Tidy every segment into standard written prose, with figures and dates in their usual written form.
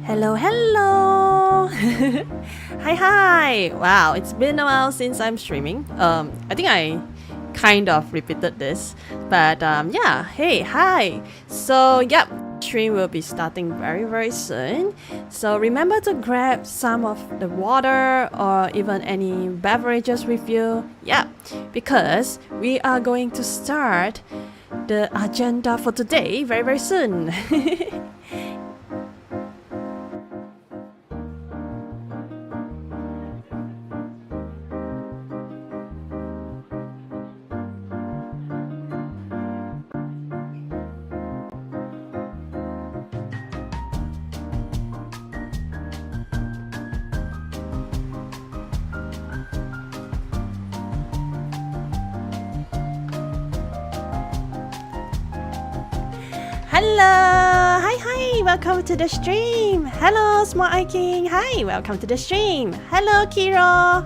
Hello, hello! Hi! Wow, it's been a while since I'm streaming. I think I kind of repeated this, but yeah, hey, hi! So, yep, stream will be starting very soon. So, remember to grab some of the water or even any beverages with you. Yeah, because we are going to start the agenda for today very soon. Hello! Hi! Welcome to the stream! Hello, Small Eye King! Hi! Welcome to the stream! Hello, Kiro!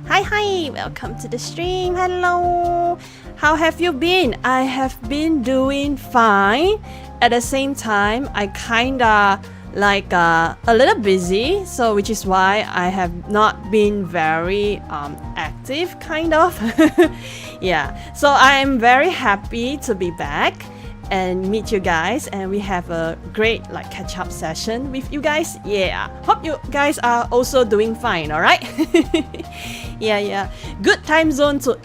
Hi! Welcome to the stream! Hello! How have you been? I have been doing fine. At the same time, I kinda like a little busy, so which is why I have not been very active, kind of. Yeah, so I am very happy to be back and meet you guys, and we have a great like catch-up session with you guys. Yeah, hope you guys are also doing fine. All right. yeah, good time zone to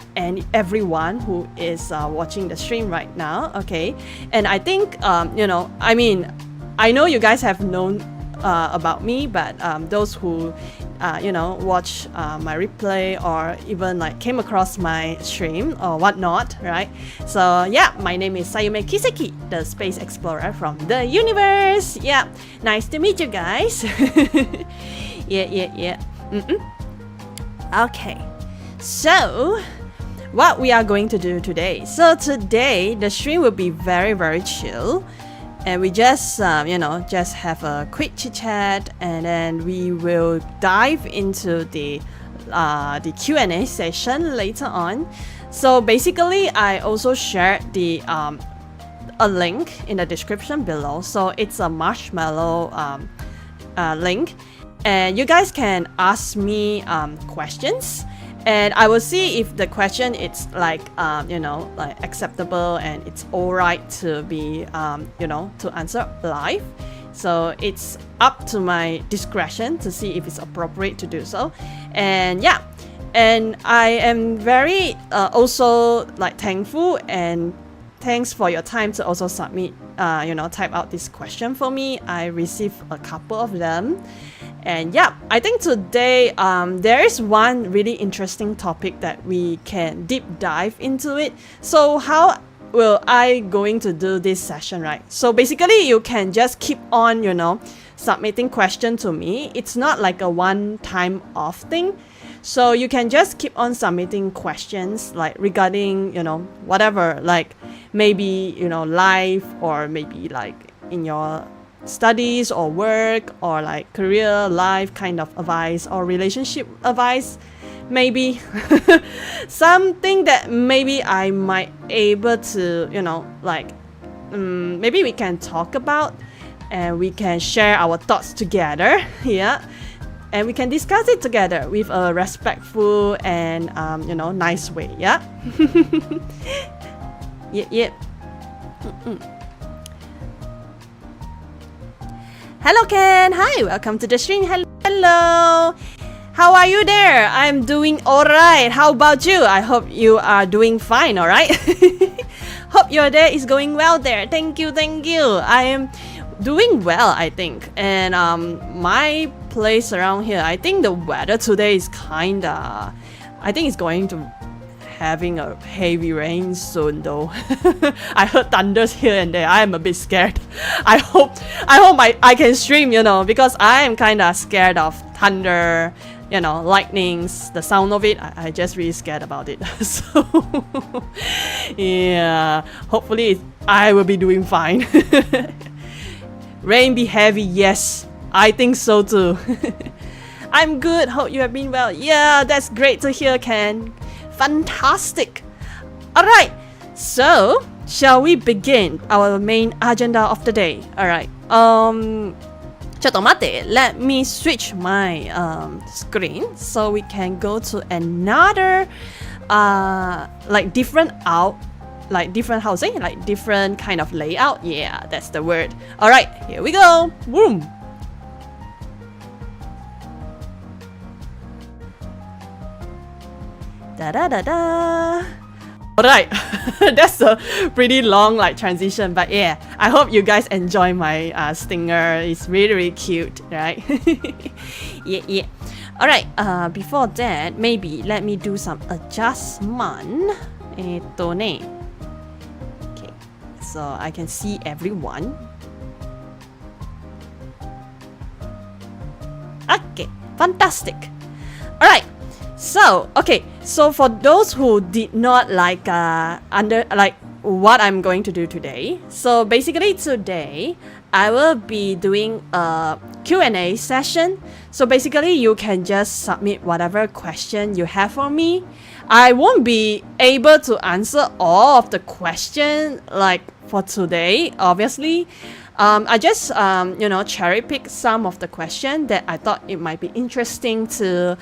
everyone who is watching the stream right now. Okay, and I think I know you guys have known about me, but those who watch my replay or even like came across my stream or whatnot, right? So yeah, my name is Sayume Kiseki, the space explorer from the universe. Yeah, nice to meet you guys. yeah. Okay, so what we are going to do today. So today the stream will be very chill. And we just, just have a quick chit chat, and then we will dive into the Q&A session later on. So basically, I also shared a link in the description below. So it's a Marshmallow link, and you guys can ask me questions. And I will see if the question is like acceptable and it's alright to be to answer live. So it's up to my discretion to see if it's appropriate to do so. And yeah, and I am very also like thankful and thanks for your time to also submit type out this question for me. I received a couple of them. And yeah, I think today there is one really interesting topic that we can deep dive into it. So how will I going to do this session, right? So basically you can just keep on, submitting question to me. It's not like a one time off thing. So you can just keep on submitting questions like regarding, whatever, like maybe, life or maybe like in your studies or work or like career life kind of advice or relationship advice, maybe something that maybe I might able to maybe we can talk about and we can share our thoughts together. Yeah, and we can discuss it together with a respectful and nice way. Yeah. yeah. Hello Ken, hi, welcome to the stream. Hello, how are you there? I'm doing alright. How about you? I hope you are doing fine, alright? Hope your day is going well there. Thank you. I am doing well, I think. And my place around here, I think the weather today is I think it's going to having a heavy rain soon though. I heard thunders here and there. I am a bit scared. I hope I can stream, because I am kind of scared of thunder, lightnings, the sound of it. I just really scared about it. So yeah, hopefully I will be doing fine. Rain be heavy, yes, I think so too. I'm good, hope you have been well. Yeah, that's great to hear, Ken. Fantastic. Alright, so shall we begin our main agenda of the day? Alright, Chotomate, let me switch my screen so we can go to another like different housing, like different kind of layout. Yeah, that's the word. All right, here we go. Boom. Da da da da. Alright, that's a pretty long like transition, but yeah, I hope you guys enjoy my stinger. It's really, really cute, right? Yeah. Alright, before that, maybe let me do some adjustment. Okay, so I can see everyone. Okay, fantastic. Alright. So, okay, so for those who did not like what I'm going to do today, so basically today I will be doing a Q&A session. So basically you can just submit whatever question you have for me. I won't be able to answer all of the questions like for today, obviously. I just cherry pick some of the questions that I thought it might be interesting to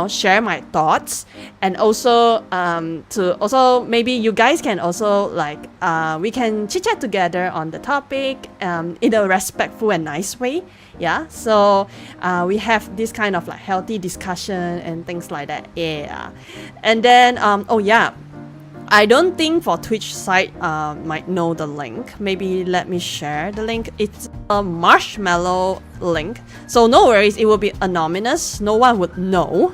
share my thoughts, and also to also maybe you guys can also like we can chit chat together on the topic in a respectful and nice way. Yeah, so we have this kind of like healthy discussion and things like that. Yeah, and then I don't think for Twitch side might know the link. Maybe let me share the link. It's a Marshmallow link. So no worries, it will be anonymous. No one would know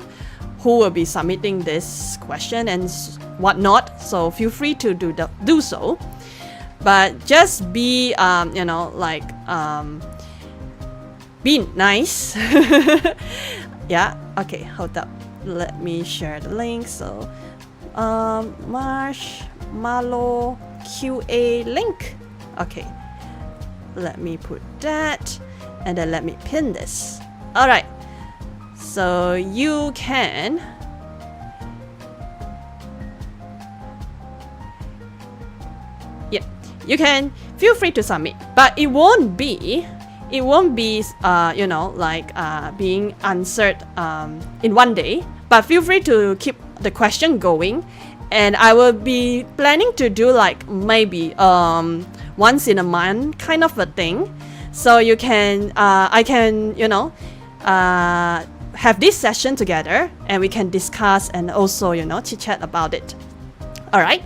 who will be submitting this question and whatnot. So feel free to do so. But just be be nice. Yeah. Okay. Hold up. Let me share the link. So. Marshmallow QA link. Okay, let me put that, and then let me pin this. All right, so you can you can feel free to submit, but it won't be being answered in one day, but feel free to keep the question going, and I will be planning to do like maybe once in a month kind of a thing. So you can I can have this session together, and we can discuss and also chit chat about it. All right.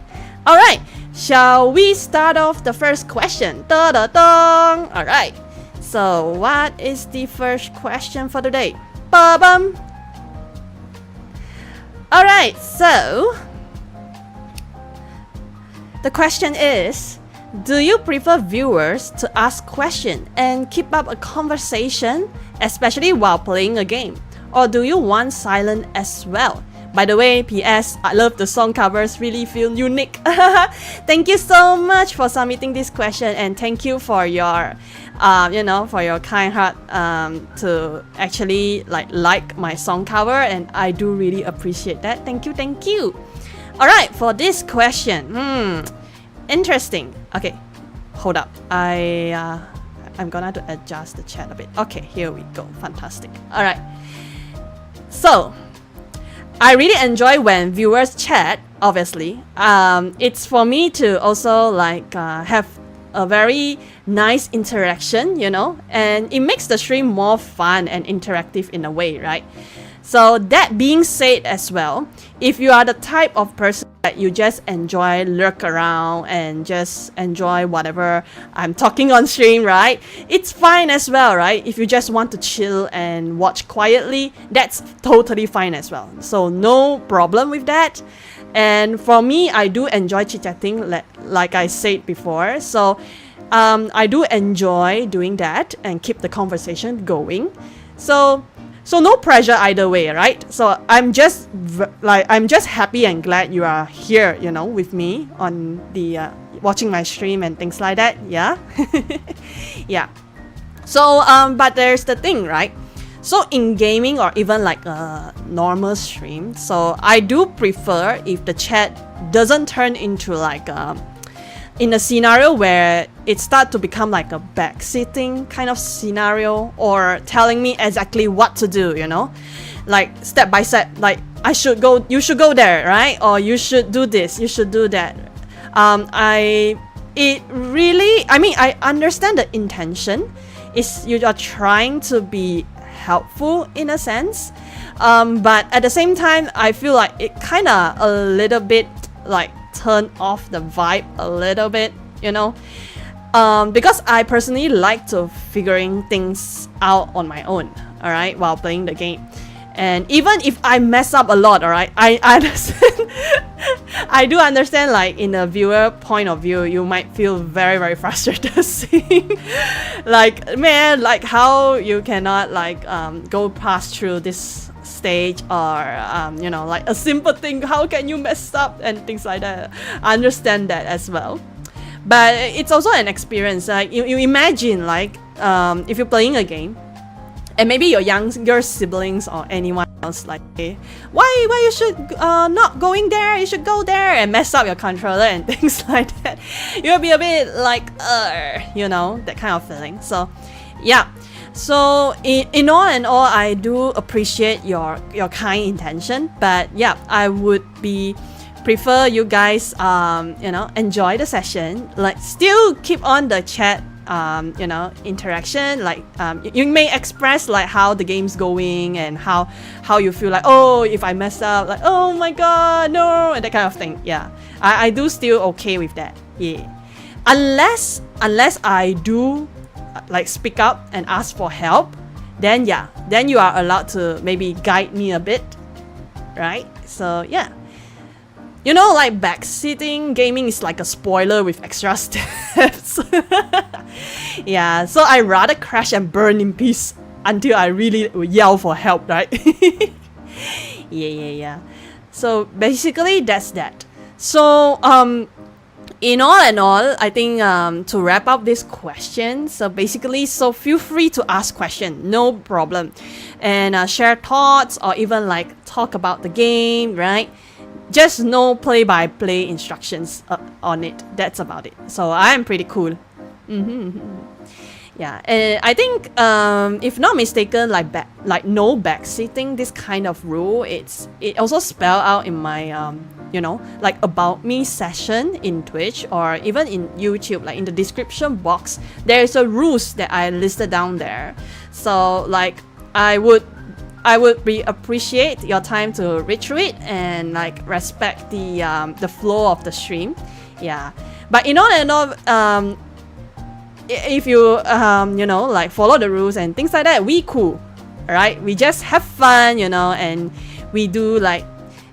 Shall we start off the first question? Da-da-dong. All right. So what is the first question for today? Ba-bum. Alright, so the question is, do you prefer viewers to ask questions and keep up a conversation, especially while playing a game? Or do you want silence as well? By the way, PS, I love the song covers, really feel unique. Thank you so much for submitting this question, and thank you for your for your kind heart to actually like my song cover, and I do really appreciate that. Thank you. All right, for this question, interesting. Okay, hold up. I'm gonna have to adjust the chat a bit. Okay, here we go. Fantastic. All right. So I really enjoy when viewers chat. Obviously, it's for me to also have a very nice interaction, and it makes the stream more fun and interactive in a way, right? So that being said as well, if you are the type of person that you just enjoy lurk around and just enjoy whatever I'm talking on stream, right? It's fine as well, right? If you just want to chill and watch quietly, that's totally fine as well. So no problem with that. And for me, I do enjoy chit-chatting, like I said before. So I do enjoy doing that and keep the conversation going. So no pressure either way, right? So I'm just happy and glad you are here, with me on the watching my stream and things like that. Yeah. Yeah. So but there's the thing, right? So in gaming or even like a normal stream, so I do prefer if the chat doesn't turn into like in a scenario where it start to become like a backseating kind of scenario, or telling me exactly what to do, you know, like step by step, like you should go there, right? Or you should do this, you should do that. I understand the intention is you are trying to be helpful in a sense, but at the same time I feel like it kind of a little bit like turn off the vibe a little bit, you know, because I personally like to figuring things out on my own, all right, while playing the game. And even if I mess up a lot, all right, I understand. I do understand, like in a viewer point of view, you might feel very, very frustrated seeing, like, man, like how you cannot like go past through this stage, or you know, like a simple thing, how can you mess up and things like that. I understand that as well, but it's also an experience. Like you imagine, like if you're playing a game, and maybe your younger siblings or anyone else like, hey, why you should not going there, you should go there, and mess up your controller and things like that. You'll be a bit like, you know, that kind of feeling. So yeah, so in all and all, I do appreciate your kind intention, but yeah, I would prefer you guys you know, enjoy the session, like still keep on the chat, you know, interaction, like you may express like how the game's going and how you feel, like, oh, if I mess up, like, oh my god, no, and that kind of thing. Yeah, I do still okay with that. Yeah, unless I do like speak up and ask for help, then yeah, then you are allowed to maybe guide me a bit, right? So yeah, you know, like backseating gaming is like a spoiler with extra steps. Yeah, so I rather crash and burn in peace until I really yell for help, right? Yeah. So basically that's that. So in all and all, I think to wrap up this question, so basically, so feel free to ask questions, no problem, and share thoughts, or even like talk about the game, right? Just no play-by-play instructions on it. That's about it. So I'm pretty cool. Yeah, and I think if not mistaken, like no backseating, this kind of rule, it also spelled out in my you know, like about me session in Twitch, or even in YouTube, like in the description box, there's a rules that I listed down there. So like I would appreciate your time to read through it and like respect the flow of the stream. Yeah, but in all and all, if you you know, like follow the rules and things like that, we cool, right? We just have fun, you know, and we do like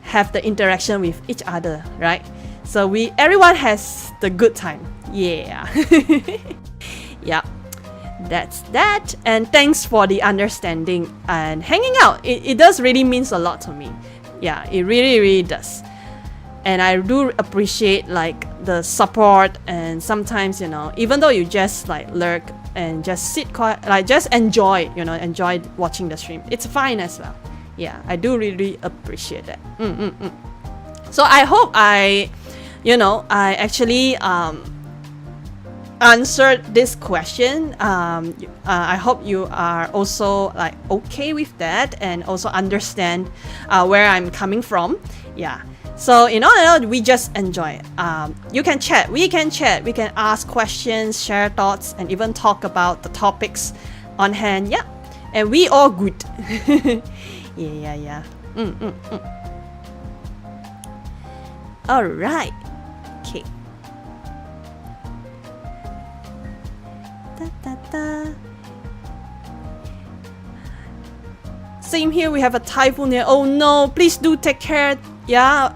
have the interaction with each other, right? So everyone has the good time. Yeah. Yeah. That's that, and thanks for the understanding and hanging out. It does really means a lot to me. Yeah, it really does. And I do appreciate like the support, and sometimes, you know, even though you just like lurk and just sit quiet, like just enjoy watching the stream, it's fine as well. Yeah, I do really appreciate that. So I hope I actually answered this question. I hope you are also like okay with that and also understand where I'm coming from. Yeah. So in all in all, we just enjoy it. You can chat, we can ask questions, share thoughts, and even talk about the topics on hand. Yeah, and we all good. Yeah. All right. Okay. Same here, we have a typhoon here. Oh no, please do take care. Yeah,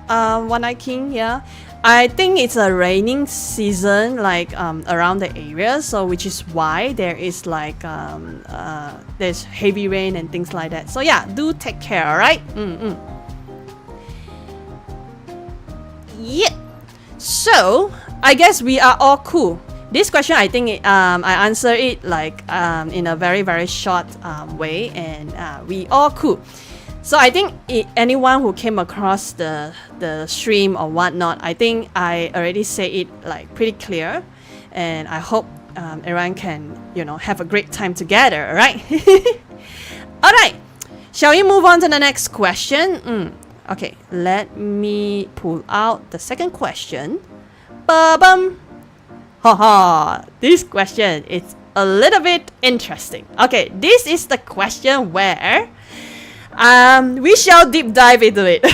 One Eye King. Yeah, I think it's a raining season, like around the area, so which is why there is like there's heavy rain and things like that. So yeah, do take care. All right. Yeah. So I guess we are all cool. This question, I think I answer it like in a very short way, and we all cool. So I think anyone who came across the stream or whatnot, I think I already say it like pretty clear, and I hope everyone can have a great time together. All right. All right. Shall we move on to the next question? Okay, let me pull out the second question. Ba-bum. Haha, this question is a little bit interesting. Okay, this is the question where we shall deep dive into it.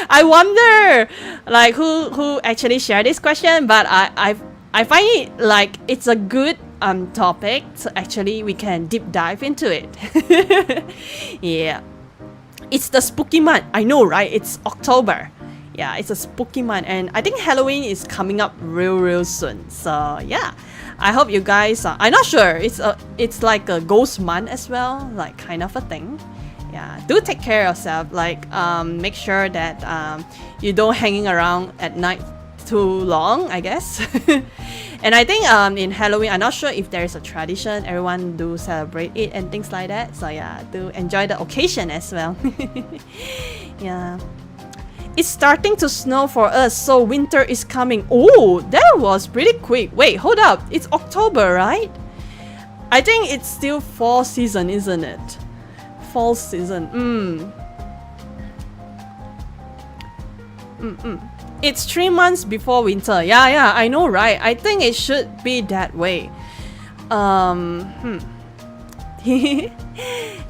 I wonder like who actually shared this question, but I find it like it's a good topic, so actually we can deep dive into it. Yeah, it's the spooky month. I know, right? It's October. Yeah, it's a spooky month, and I think Halloween is coming up real soon. So yeah, I hope you guys I'm not sure, it's like a ghost month as well, like kind of a thing. Yeah, do take care of yourself, like make sure that you don't hanging around at night too long, I guess. And I think in Halloween, I'm not sure if there is a tradition, everyone do celebrate it and things like that. So yeah, do enjoy the occasion as well. Yeah. It's starting to snow for us, so winter is coming. Oh, that was pretty quick. Wait, hold up. It's October, right? I think it's still fall season, isn't it? Fall season. It's 3 months before winter. Yeah, I know, right? I think it should be that way.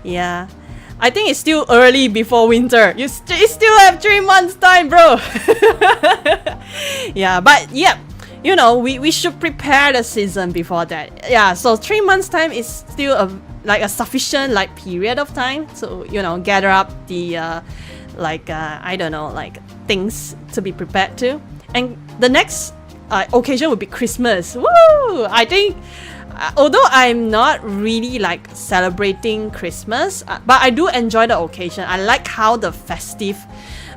Yeah. I think it's still early before winter. You still have 3 months time, bro. Yeah, but yeah, we should prepare the season before that. Yeah, so 3 months time is still a sufficient period of time to gather up the I don't know, like things to be prepared to. And the next occasion would be Christmas. Woo! I think although I'm not really celebrating Christmas, but I do enjoy the occasion. I like how the festive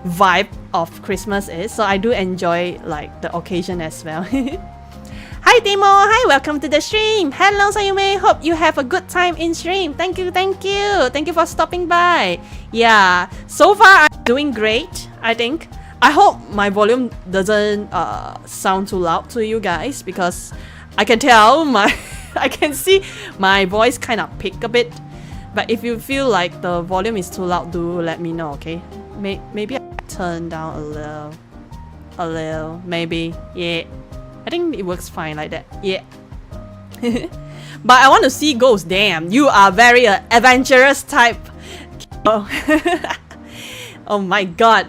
vibe of Christmas is, so I do enjoy the occasion as well. Hi Timo, hi, welcome to the stream. Hello Sayume, hope you have a good time in stream. Thank you for stopping by. Yeah, so far I'm doing great, I think. I hope my volume doesn't sound too loud to you guys, because I can tell I can see my voice kind of pick a bit. But if you feel like the volume is too loud, do let me know, okay? Maybe I turn down a little, maybe. Yeah, I think it works fine like that. Yeah. But I want to see ghosts. Damn, you are very adventurous type. Oh my god.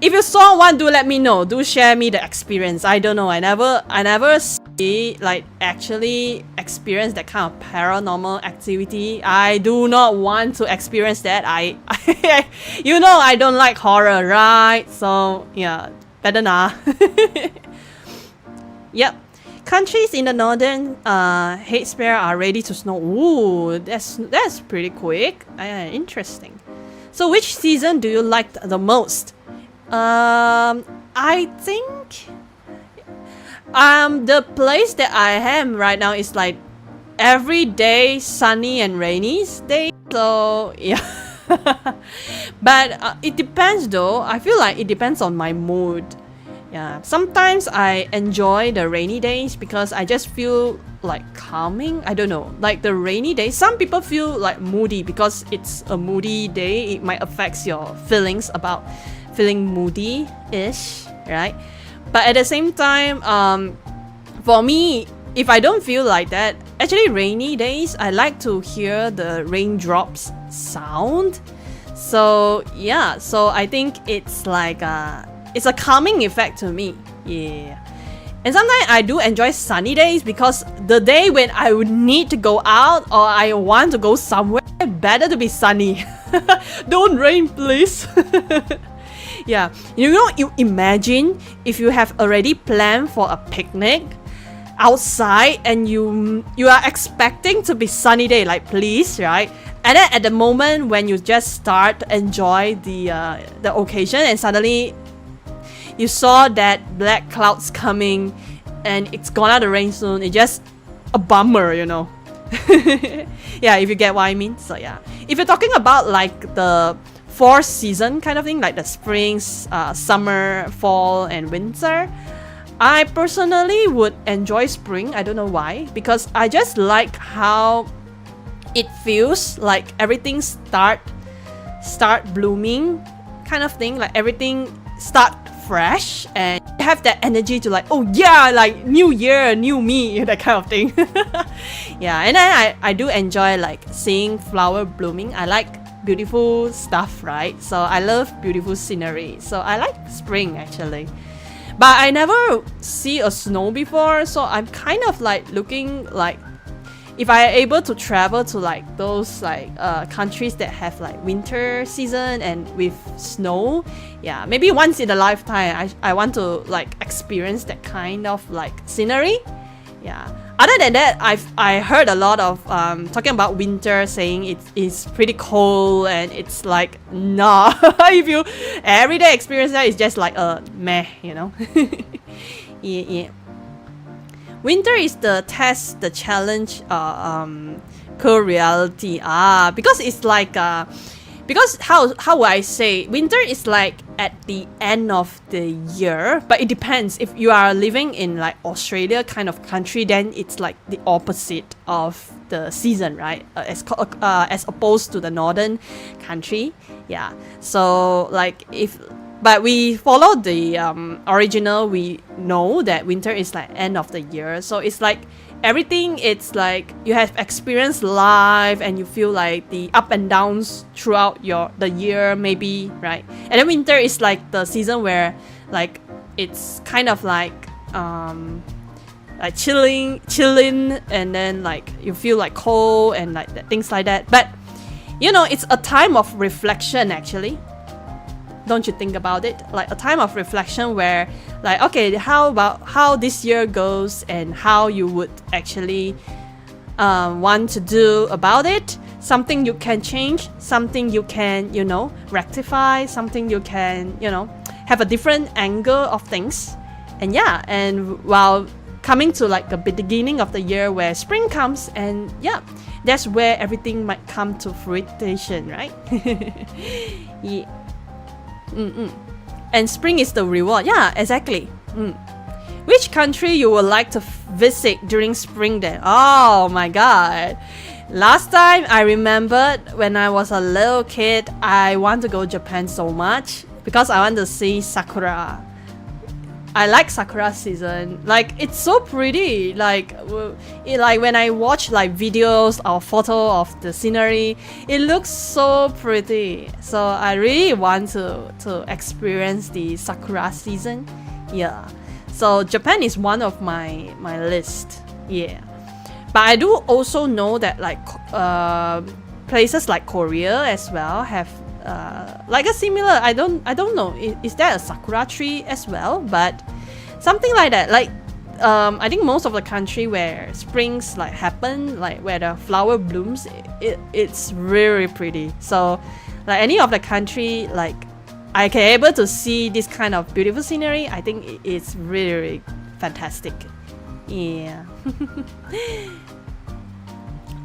If you saw one, do let me know. Do share me the experience. I don't know. I never see actually experience that kind of paranormal activity. I do not want to experience that. I I don't like horror, right? So yeah, better not. Yep. Countries in the northern hemisphere are ready to snow. Ooh, that's pretty quick. Interesting. So which season do you like the most? I think the place that I am right now is every day sunny and rainy day. So yeah. But it depends though. I feel like it depends on my mood. Yeah, sometimes I enjoy the rainy days because I just feel calming. I don't know, the rainy days. Some people feel moody because it's a moody day. It might affect your feelings about feeling moody-ish, right? But at the same time, for me, if I don't feel like that, actually rainy days, I like to hear the raindrops sound. So yeah, so I think it's it's a calming effect to me. Yeah. And sometimes I do enjoy sunny days because the day when I would need to go out or I want to go somewhere, better to be sunny. Don't rain, please. Yeah, you imagine if you have already planned for a picnic outside and you are expecting to be sunny day, please, right? And then at the moment when you just start to enjoy the occasion and suddenly you saw that black clouds coming and it's gonna rain soon, it's just a bummer, Yeah, if you get what I mean. So yeah, if you're talking about like the four season kind of thing, like the spring, summer, fall, and winter, I personally would enjoy spring. I don't know why, because I just like how it feels like everything start blooming kind of thing, like everything start fresh and you have that energy to like, oh yeah, like new year, new me, that kind of thing. Yeah, and then I do enjoy like seeing flower blooming. I like beautiful stuff, right? So I love beautiful scenery, so I like spring actually. But I never see a snow before, so I'm kind of like looking like if I am able to travel to like those like countries that have like winter season and with snow, yeah, maybe once in a lifetime I want to like experience that kind of like scenery. Yeah. Other than that, I heard a lot of talking about winter, saying it's pretty cold and it's like nah. If you everyday experience that, it's just like a meh, you know. Yeah. Winter is the test, the challenge, cold reality. Because it's like because how would I say, winter is like at the end of the year, but it depends. If you are living in like Australia kind of country, then it's like the opposite of the season, right? As opposed to the northern country. Yeah. So like but we follow the original, we know that winter is like end of the year. So it's like everything, it's like you have experienced life and you feel like the up and downs throughout the year maybe, right? And then winter is like the season where like it's kind of like chilling and then like you feel like cold and like things like that. But you know, it's a time of reflection actually. Don't you think about it? Like a time of reflection where like, okay, how about how this year goes and how you would actually want to do about it, something you can change, something you can, you know, rectify, something you can, you know, have a different angle of things. And yeah, and while coming to like the beginning of the year where spring comes, and yeah, that's where everything might come to fruition, right? Yeah. And spring is the reward. Yeah, exactly. Which country you would like to visit during spring then? Oh my god. Last time I remembered when I was a little kid, I want to go Japan so much because I want to see sakura. I like sakura season. Like it's so pretty. Like when I watch like videos or photo of the scenery, it looks so pretty. So I really want to experience the sakura season. Yeah. So Japan is one of my list. Yeah. But I do also know that like places like Korea as well have like a similar, I don't know, is there a sakura tree as well, but something like that. Like I think most of the country where springs like happen, like where the flower blooms, it's really pretty. So like any of the country, like I can able to see this kind of beautiful scenery, I think it's really, really fantastic. Yeah.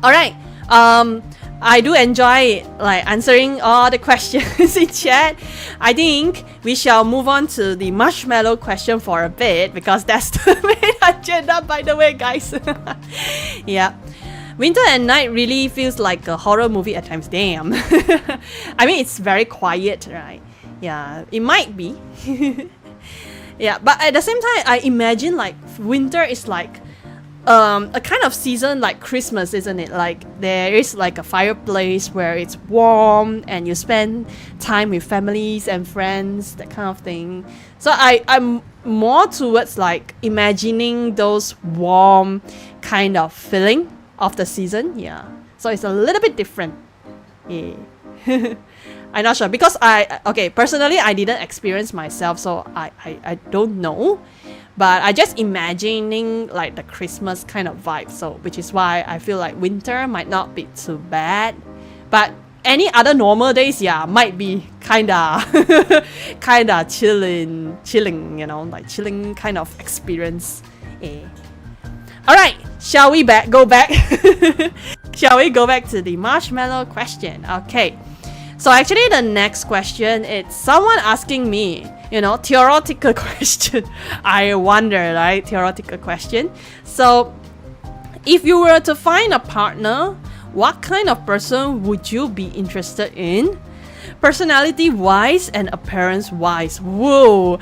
All right. I do enjoy like answering all the questions in chat. I think we shall move on to the marshmallow question for a bit because that's the main agenda, by the way, guys. Yeah. Winter at night really feels like a horror movie at times. Damn. I mean, it's very quiet, right? Yeah, it might be. Yeah, but at the same time, I imagine like winter is like a kind of season like Christmas, isn't it? Like there is like a fireplace where it's warm and you spend time with families and friends, that kind of thing. So I'm more towards like imagining those warm kind of feeling of the season. Yeah. So it's a little bit different. Yeah. I'm not sure because personally I didn't experience myself, so I don't know. But I just imagining like the Christmas kind of vibe, so which is why I feel like winter might not be too bad. But any other normal days, yeah, might be kinda chilling, you know, like chilling kind of experience. All right, shall we go back? Shall we go back to the marshmallow question? Okay. So actually the next question is someone asking me, theoretical question. I wonder, right? Theoretical question. So if you were to find a partner, what kind of person would you be interested in? Personality wise and appearance wise. Whoa.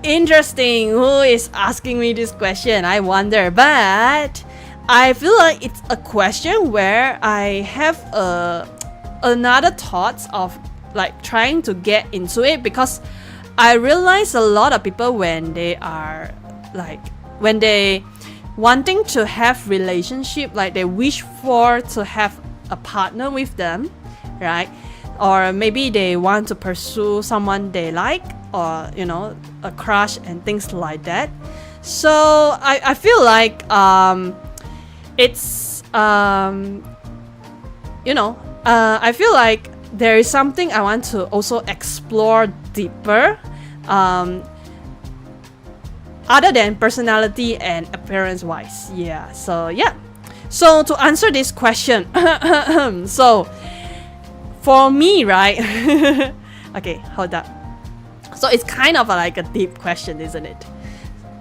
Interesting. Who is asking me this question? I wonder. But I feel like it's a question where I have another thoughts of like trying to get into it, because I realize a lot of people when they wanting to have relationship, like they wish for to have a partner with them, right? Or maybe they want to pursue someone they like, or a crush and things like that. So I feel like it's I feel like there is something I want to also explore deeper, other than personality and appearance wise. Yeah. So to answer this question, so for me, right? Okay, hold up. So it's kind of like a deep question, isn't it?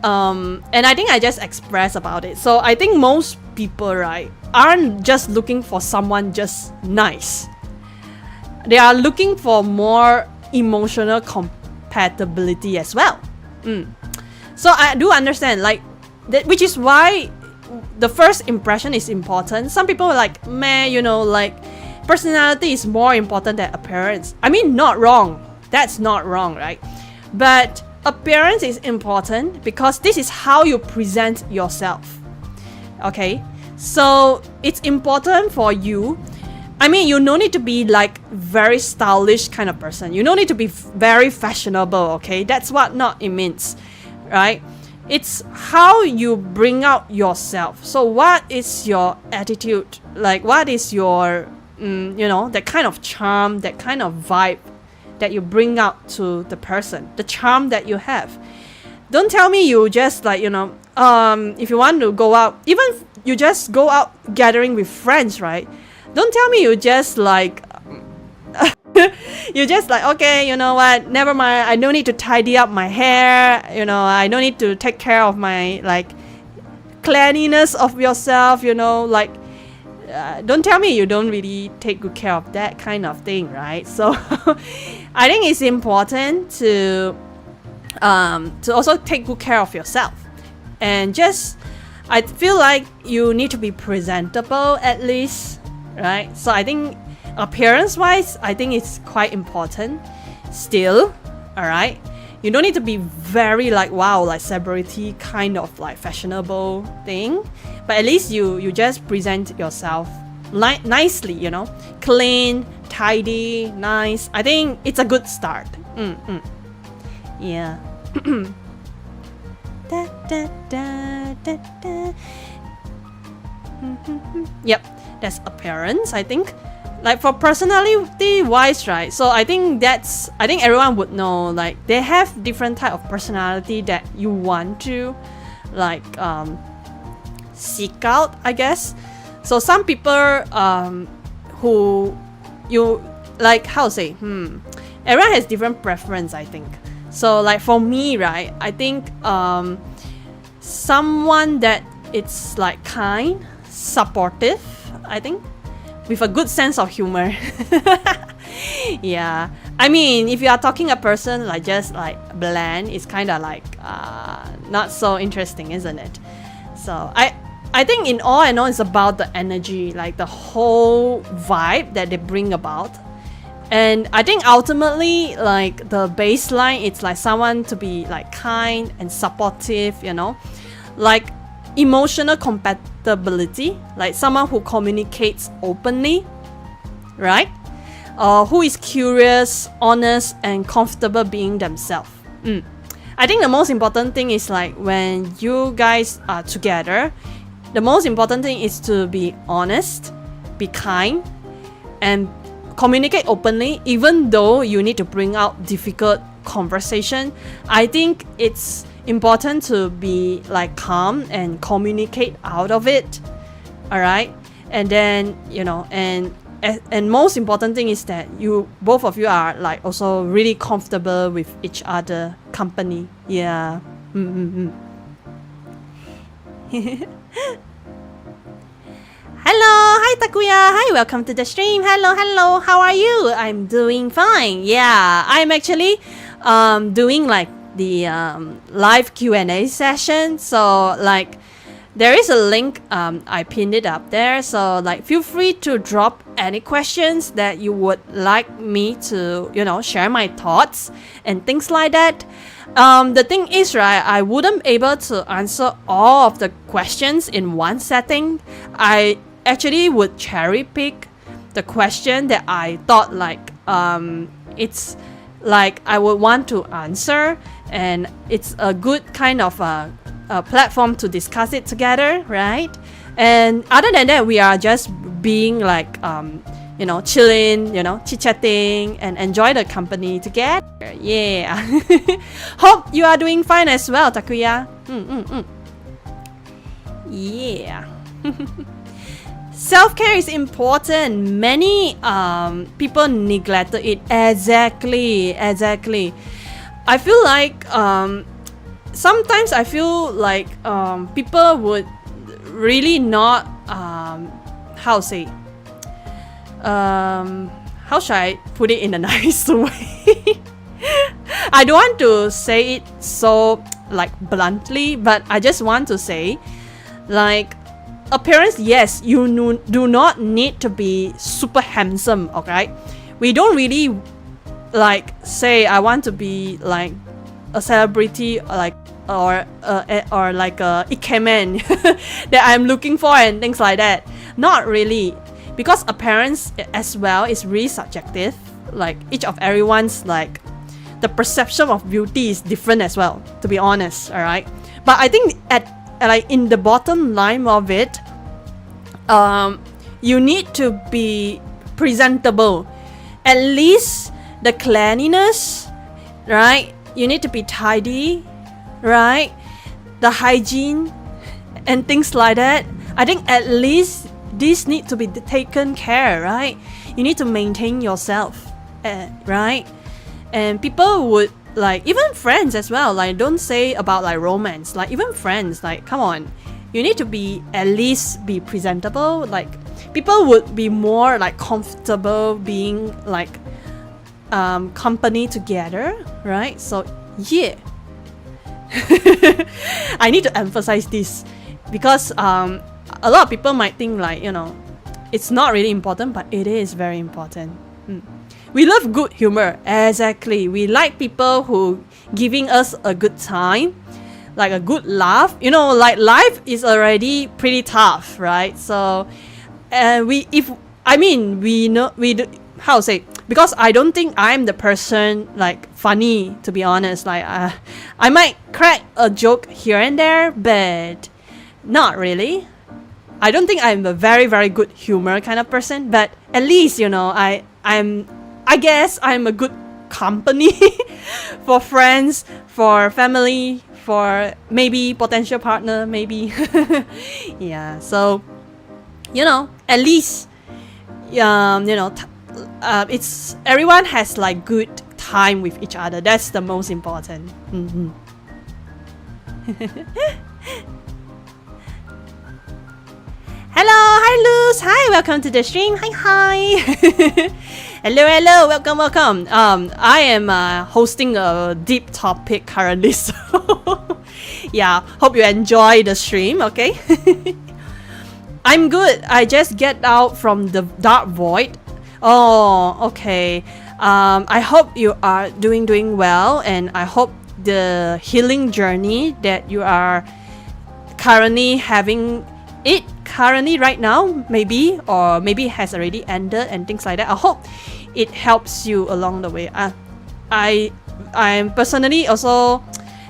And I think I just expressed about it. So I think most people, right, aren't just looking for someone just nice. They are looking for more emotional compatibility as well. So I do understand, like, that, which is why the first impression is important. Some people are like, man, like, personality is more important than appearance. I mean, not wrong. That's not wrong, right? But appearance is important because this is how you present yourself. Okay? So it's important for you. I mean, you don't need to be like very stylish kind of person. You don't need to be very fashionable, okay? That's what not it means, right? It's how you bring out yourself. So what is your attitude? Like, what is your, that kind of charm, that kind of vibe that you bring out to the person, the charm that you have. Don't tell me you just like, if you want to go out, even you just go out gathering with friends, right? Don't tell me you just like, okay, you know what, never mind, I don't need to tidy up my hair, I don't need to take care of my like cleanliness of yourself, don't tell me you don't really take good care of that kind of thing, right? So I think it's important to also take good care of yourself, and just I feel like you need to be presentable at least, right? So I think appearance wise, I think it's quite important still. All right, you don't need to be very like wow, like celebrity kind of like fashionable thing, but at least you just present yourself nicely, clean, tidy, nice. I think it's a good start. Yeah. Da, da, da, da, da. Yep, that's appearance, I think. Like for personality wise, right? So I think everyone would know, like they have different type of personality that you want to like seek out, I guess. So some people who you like, how to say, everyone has different preference, I think. So like for me, right, I think someone that it's like kind, supportive, I think, with a good sense of humor. Yeah, I mean, if you are talking a person like just like bland, it's kind of like not so interesting, isn't it? So I think in all and all, it's about the energy, like the whole vibe that they bring about. And I think ultimately, like the baseline, it's like someone to be like kind and supportive, like emotional compatibility, like someone who communicates openly, right? Who is curious, honest, and comfortable being themselves. I think the most important thing is like when you guys are together, the most important thing is to be honest, be kind, and communicate openly, even though you need to bring out difficult conversation. I think it's important to be like calm and communicate out of it. All right, and then and most important thing is that you both of you are like also really comfortable with each other company. Yeah. Hello, hi Takuya, hi, welcome to the stream. Hello, how are you? I'm doing fine. Yeah, I'm actually doing like the live Q&A session. So like there is a link, I pinned it up there. So like feel free to drop any questions that you would like me to, share my thoughts and things like that. The thing is, right, I wouldn't be able to answer all of the questions in one setting. I actually would cherry pick the question that I thought like it's like I would want to answer, and it's a good kind of a platform to discuss it together, right? And other than that, we are just being like chilling, chit-chatting and enjoy the company together. Yeah. Hope you are doing fine as well, Takuya. Yeah. Self-care is important. Many people neglect it. Exactly. I feel like sometimes I feel like people would really not how should I put it in a nice way? I don't want to say it so like bluntly, but I just want to say like appearance, yes, you do not need to be super handsome, okay? We don't really like say I want to be like a celebrity like or like a ikemen that I'm looking for and things like that. Not really, because appearance as well is really subjective. Like each of everyone's like the perception of beauty is different as well, to be honest. All right, but I think at like in the bottom line of it, you need to be presentable. At least the cleanliness, right? You need to be tidy, right? The hygiene and things like that. I think at least these need to be taken care, right? You need to maintain yourself, right? And people would like, even friends as well, like don't say about like romance, like even friends, like come on, you need to be at least be presentable. Like people would be more like comfortable being like company together, right? So yeah. I need to emphasize this because a lot of people might think like, it's not really important, but it is very important. We love good humor. Exactly. We like people who giving us a good time, like a good laugh. Like life is already pretty tough, right? So because I don't think I'm the person like funny, to be honest. Like I might crack a joke here and there, but not really. I don't think I'm a very, very good humor kind of person, but at least, I guess I'm a good company for friends, for family, for maybe potential partner, maybe. Yeah, so, at least, it's everyone has like good time with each other. That's the most important. Hello, hi Luz, hi, welcome to the stream. Hi. Hello, welcome. I am hosting a deep topic currently, so yeah, hope you enjoy the stream. Okay. I'm good. I just get out from the dark void. Oh, okay. I hope you are doing well, and I hope the healing journey that you are currently having it currently right now, maybe, or maybe has already ended and things like that. I hope it helps you along the way. I'm personally also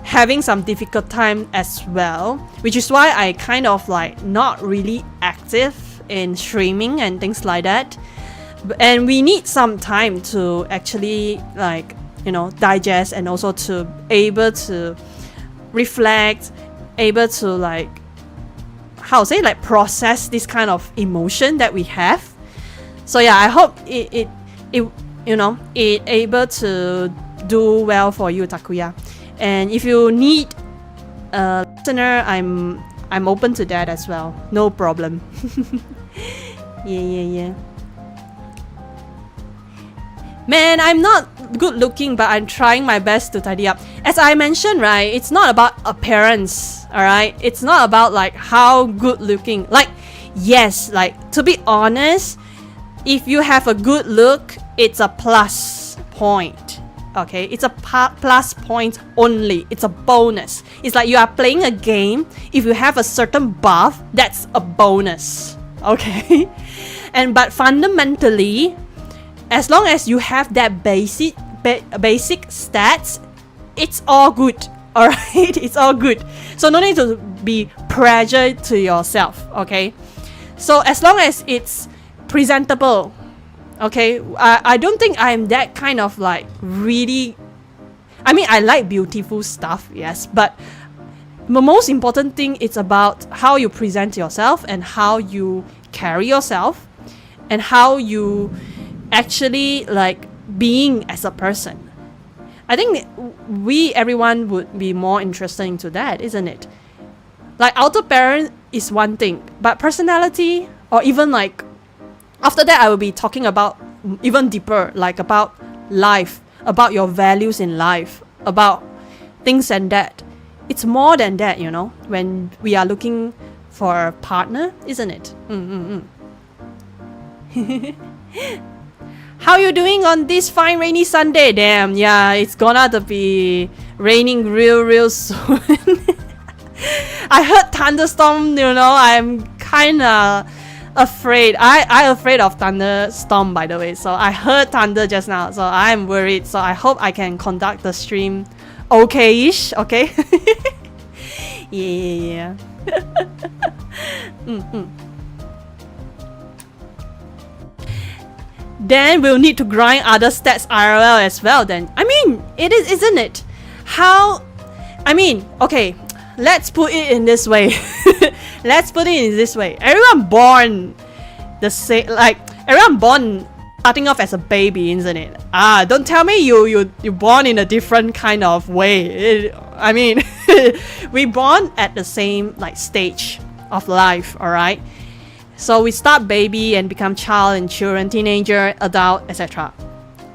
having some difficult time as well, which is why I kind of like not really active in streaming and things like that. And we need some time to actually like digest and also to able to reflect, able to like, how to say, like process this kind of emotion that we have. So yeah, I hope it able to do well for you, Takuya. And if you need a listener, I'm open to that as well. No problem. Yeah. Man, I'm not good looking, but I'm trying my best to tidy up. As I mentioned, right, it's not about appearance, alright? It's not about like how good looking. Like, yes, like to be honest, if you have a good look, it's a plus point. Okay, it's a plus point only. It's a bonus. It's like you are playing a game. If you have a certain buff, that's a bonus. Okay, but fundamentally, as long as you have that basic stats, it's all good. All right, it's all good. So no need to be pressured to yourself. Okay, so as long as it's presentable. Okay, I don't think I'm that kind of like really. I mean, I like beautiful stuff, yes, but the most important thing is about how you present yourself and how you carry yourself and how you actually like being as a person. I think everyone would be more interested into that, isn't it? Like outer appearance is one thing, but personality, or even like after that, I will be talking about even deeper, like about life, about your values in life, about things and that. It's more than that, you know, when we are looking for a partner, isn't it? How you doing on this fine rainy Sunday? Damn, yeah, it's gonna to be raining real soon. I heard thunderstorm, you know, I'm kinda afraid. I afraid of thunderstorm, by the way. So I heard thunder just now, so I'm worried. So I hope I can conduct the stream okay-ish. Okay. Yeah. Then we'll need to grind other stats IRL as well. Then I mean, it is, isn't it? How? I mean, okay. Let's put it in this way. Everyone born the same, like everyone born starting off as a baby, isn't it? Don't tell me you born in a different kind of way. I mean, we born at the same like stage of life, all right? So we start baby and become child and children, teenager, adult, etc.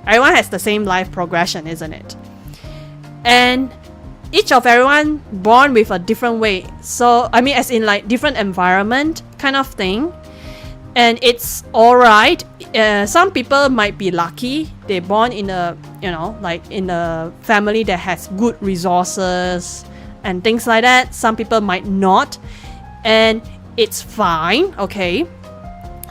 Everyone has the same life progression, isn't it? And each of everyone born with a different way. So I mean, as in like different environment kind of thing. And it's alright. Some people might be lucky. They're born in a, you know, like in a family that has good resources and things like that. Some people might not. And it's fine, okay?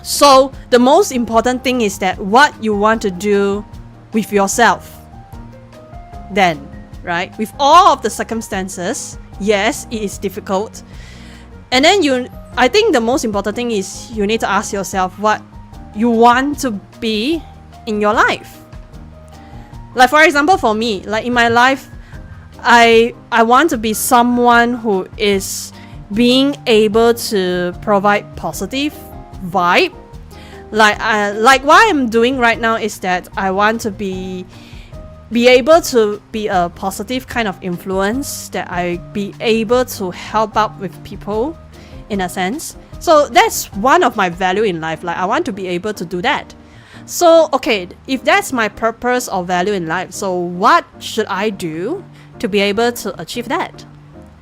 So the most important thing is that what you want to do with yourself. Then, right? With all of the circumstances, yes, it is difficult. And then I think the most important thing is you need to ask yourself what you want to be in your life. Like for example, for me, like in my life, I want to be someone who is being able to provide positive vibe. Like what I'm doing right now is that I want to be able to be a positive kind of influence, that I be able to help out with people in a sense. So that's one of my value in life. Like I want to be able to do that. So okay, if that's my purpose or value in life, so what should I do to be able to achieve that?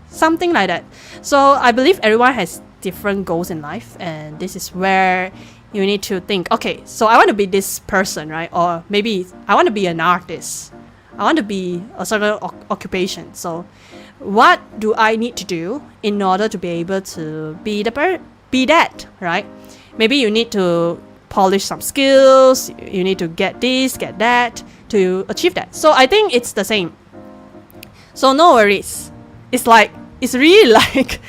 Something like that. So I believe everyone has different goals in life, and this is where you need to think, okay, so I want to be this person, right? Or maybe I want to be an artist. I want to be a certain occupation. So what do I need to do in order to be able to be that, right? Maybe you need to polish some skills, you need to get this, get that to achieve that. So I think it's the same. So no worries. It's really like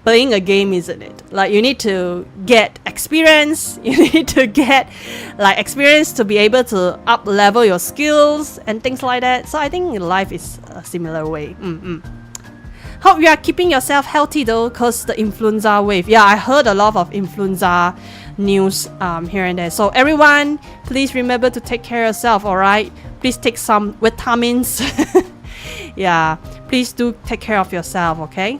playing a game, isn't it? Like you need to get experience, you need to get like experience to be able to up level your skills and things like that. So I think life is a similar way. Hope you are keeping yourself healthy though, cause the influenza wave. Yeah, I heard a lot of influenza news here and there. So everyone, please remember to take care of yourself. All right, please take some vitamins. Yeah, please do take care of yourself. Okay.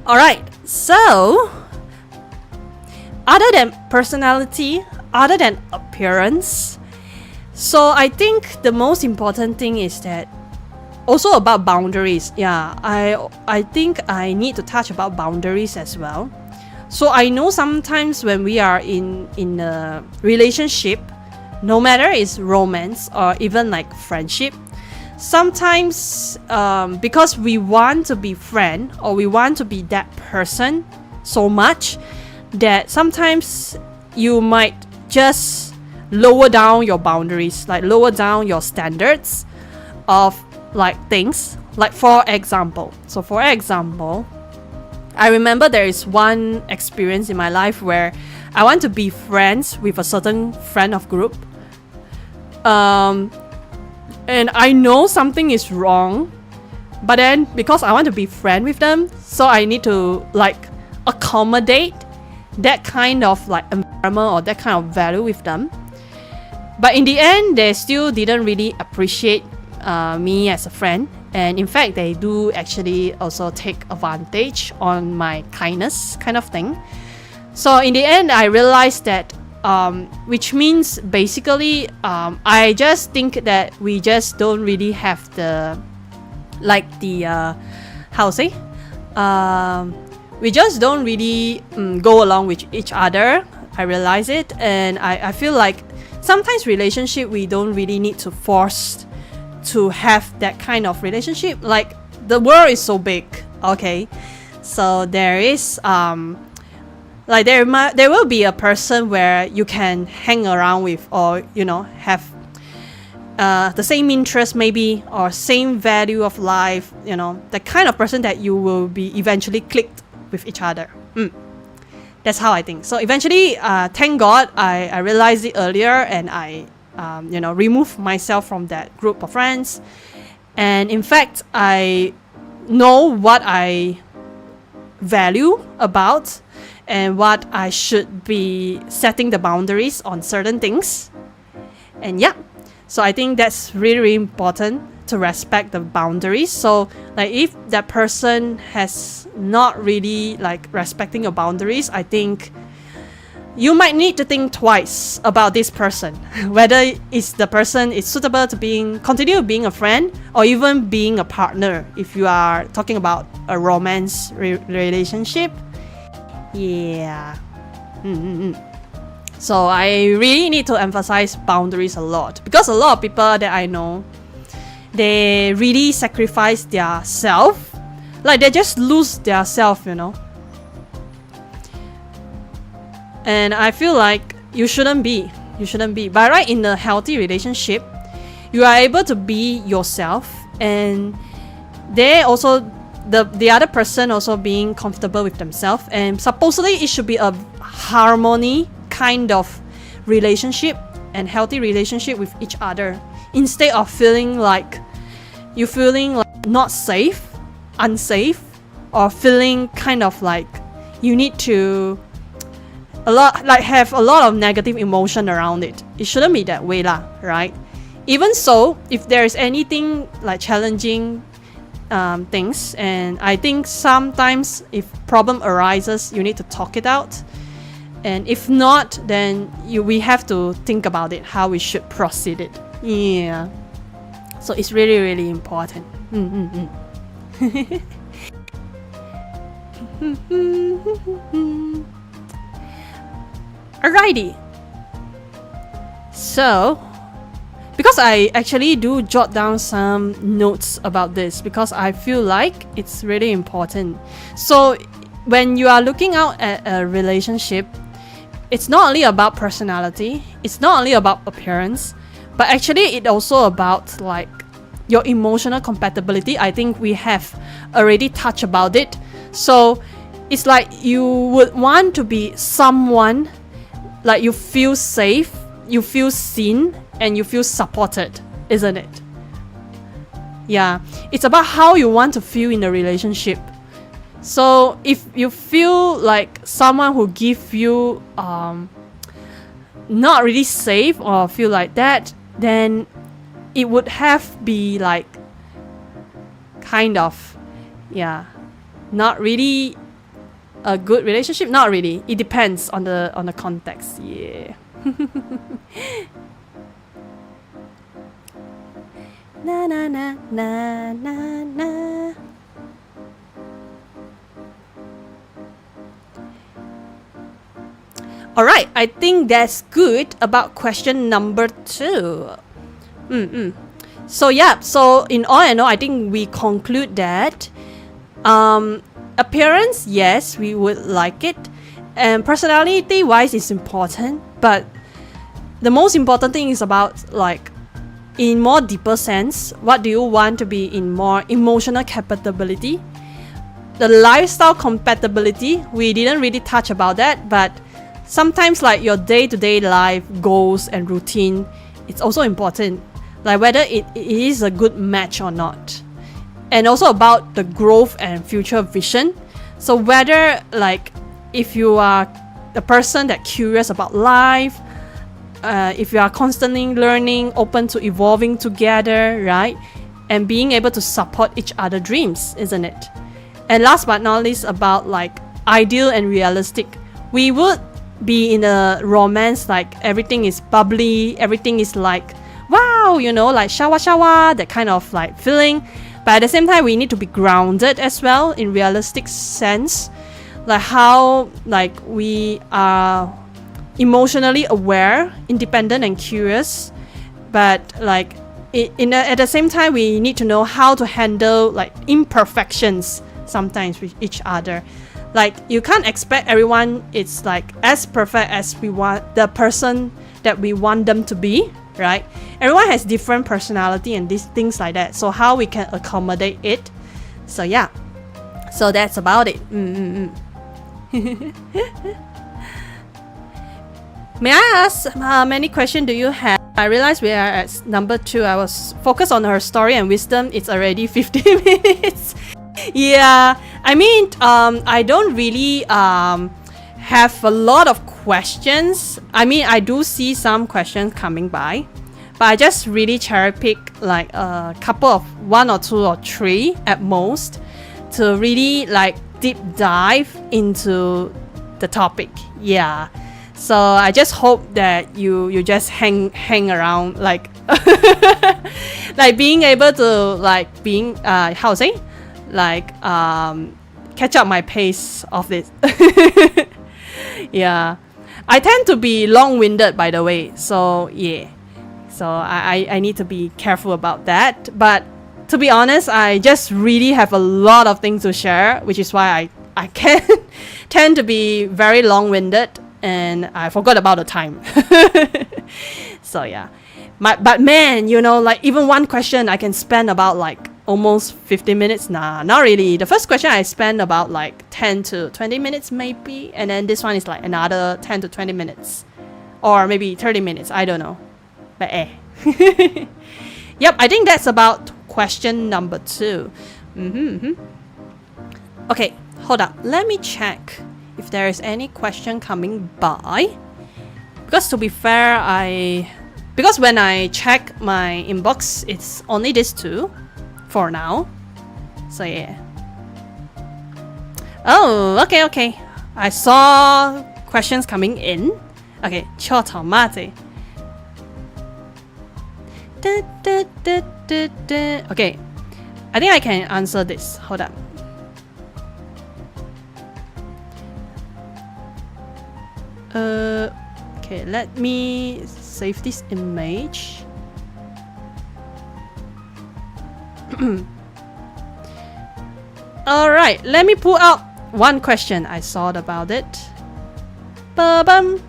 All right. So, other than personality, other than appearance, so I think the most important thing is that also about boundaries. Yeah, I think I need to touch about boundaries as well. So I know sometimes when we are in a relationship, no matter it's romance or even like friendship, sometimes because we want to be friend or we want to be that person so much that sometimes you might just lower down your boundaries, like lower down your standards of like things. Like for example, I remember there is one experience in my life where I want to be friends with a certain friend of group, and I know something is wrong, but then because I want to be friend with them, so I need to like accommodate that kind of like environment or that kind of value with them. But in the end, they still didn't really appreciate me as a friend, and in fact they do actually also take advantage on my kindness kind of thing. So in the end I realized that which means basically I just think that we just don't really have the we just don't really go along with each other. I realize it, and I feel like sometimes relationship we don't really need to force to have that kind of relationship. Like the world is so big, okay, so there is like there will be a person where you can hang around with, or you know, have the same interest maybe, or same value of life, you know, the kind of person that you will be eventually clicked with each other. That's how I think. So eventually thank God I realized it earlier, and I you know, remove myself from that group of friends. And in fact I know what I value about and what I should be setting the boundaries on certain things. And yeah, so I think that's really, really important to respect the boundaries. So like if that person has not really like respecting your boundaries, I think you might need to think twice about this person, whether is the person is suitable to continue being a friend or even being a partner if you are talking about a romance relationship. Yeah. So I really need to emphasize boundaries a lot, because a lot of people that I know, they really sacrifice their self, like they just lose their self, you know. And I feel like you shouldn't be. But right, in a healthy relationship, you are able to be yourself, and they also the other person also being comfortable with themselves, and supposedly it should be a harmony kind of relationship and healthy relationship with each other, instead of feeling like not safe, unsafe, or feeling kind of like you need to have a lot of negative emotion around it. It shouldn't be that way lah, right? Even so, if there is anything like challenging things, and I think sometimes if problem arises, you need to talk it out, and if not, then we have to think about it, how we should proceed it. Yeah, so it's really, really important. Alrighty, so because I actually do jot down some notes about this, because I feel like it's really important. So when you are looking out at a relationship, it's not only about personality, it's not only about appearance, but actually it also about like your emotional compatibility. I think we have already touched about it. So it's like you would want to be someone like you feel safe, you feel seen, and you feel supported, isn't it? Yeah, it's about how you want to feel in the relationship. So if you feel like someone who give you not really safe or feel like that, then it would have be like kind of, yeah, not really a good relationship. Not really. It depends on the context. Yeah. Na na na na na na. Alright, I think that's good about question number 2. So yeah, so in all and all, I think we conclude that appearance, yes, we would like it, and personality wise is important, but the most important thing is about like in more deeper sense, what do you want to be in more emotional compatibility, the lifestyle compatibility. We didn't really touch about that, but sometimes like your day-to-day life goals and routine, it's also important, like whether it is a good match or not, and also about the growth and future vision. So whether like if you are a person that curious about life, if you are constantly learning, open to evolving together, right, and being able to support each other dreams, isn't it? And last but not least, about like ideal and realistic. We would be in a romance like everything is bubbly, everything is like wow, you know, like shawa, that kind of like feeling. But at the same time, we need to be grounded as well in realistic sense, like how like we are emotionally aware, independent and curious, but like at the same time we need to know how to handle like imperfections sometimes with each other. Like you can't expect everyone it's like as perfect as we want the person that we want them to be, right? Everyone has different personality and these things like that, so how we can accommodate it. So yeah, so that's about it. May I ask how many questions do you have? I realize we are at number 2. I was focused on her story and wisdom. It's already 50 minutes. Yeah, I mean, I don't really have a lot of questions. I mean, I do see some questions coming by, but I just really cherry pick like a couple of 1 or 2 or 3 at most to really like deep dive into the topic. Yeah. So I just hope that you just hang around, like like being able to like being how to say, like catch up my pace of this. Yeah, I tend to be long-winded, by the way, so yeah, so I need to be careful about that. But to be honest, I just really have a lot of things to share, which is why I can tend to be very long-winded, and I forgot about the time. So yeah, but man, you know, like even one question I can spend about like almost 50 minutes. Nah, not really. The first question I spent about like 10 to 20 minutes maybe, and then this one is like another 10 to 20 minutes, or maybe 30 minutes, I don't know, but yep, I think that's about question number 2. Okay, hold up, let me check if there is any question coming by, because to be fair, because when I check my inbox, it's only these 2 for now. So yeah. Oh, okay. I saw questions coming in. Okay, chotomate. Okay, I think I can answer this. Hold up. Okay, let me save this image. Alright, let me pull out one question I saw about it. Ba-bum.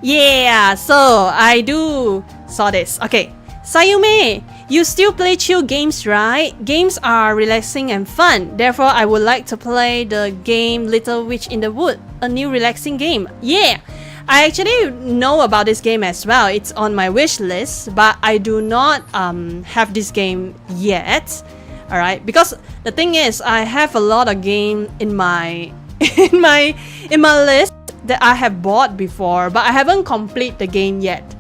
Yeah, so I do saw this. Okay, Sayume, you still play chill games, right? Games are relaxing and fun. Therefore, I would like to play the game Little Witch in the Wood, a new relaxing game. Yeah, I actually know about this game as well. It's on my wish list, but I do not have this game yet. All right, because the thing is, I have a lot of game in my in my list that I have bought before, but I haven't complete the game yet.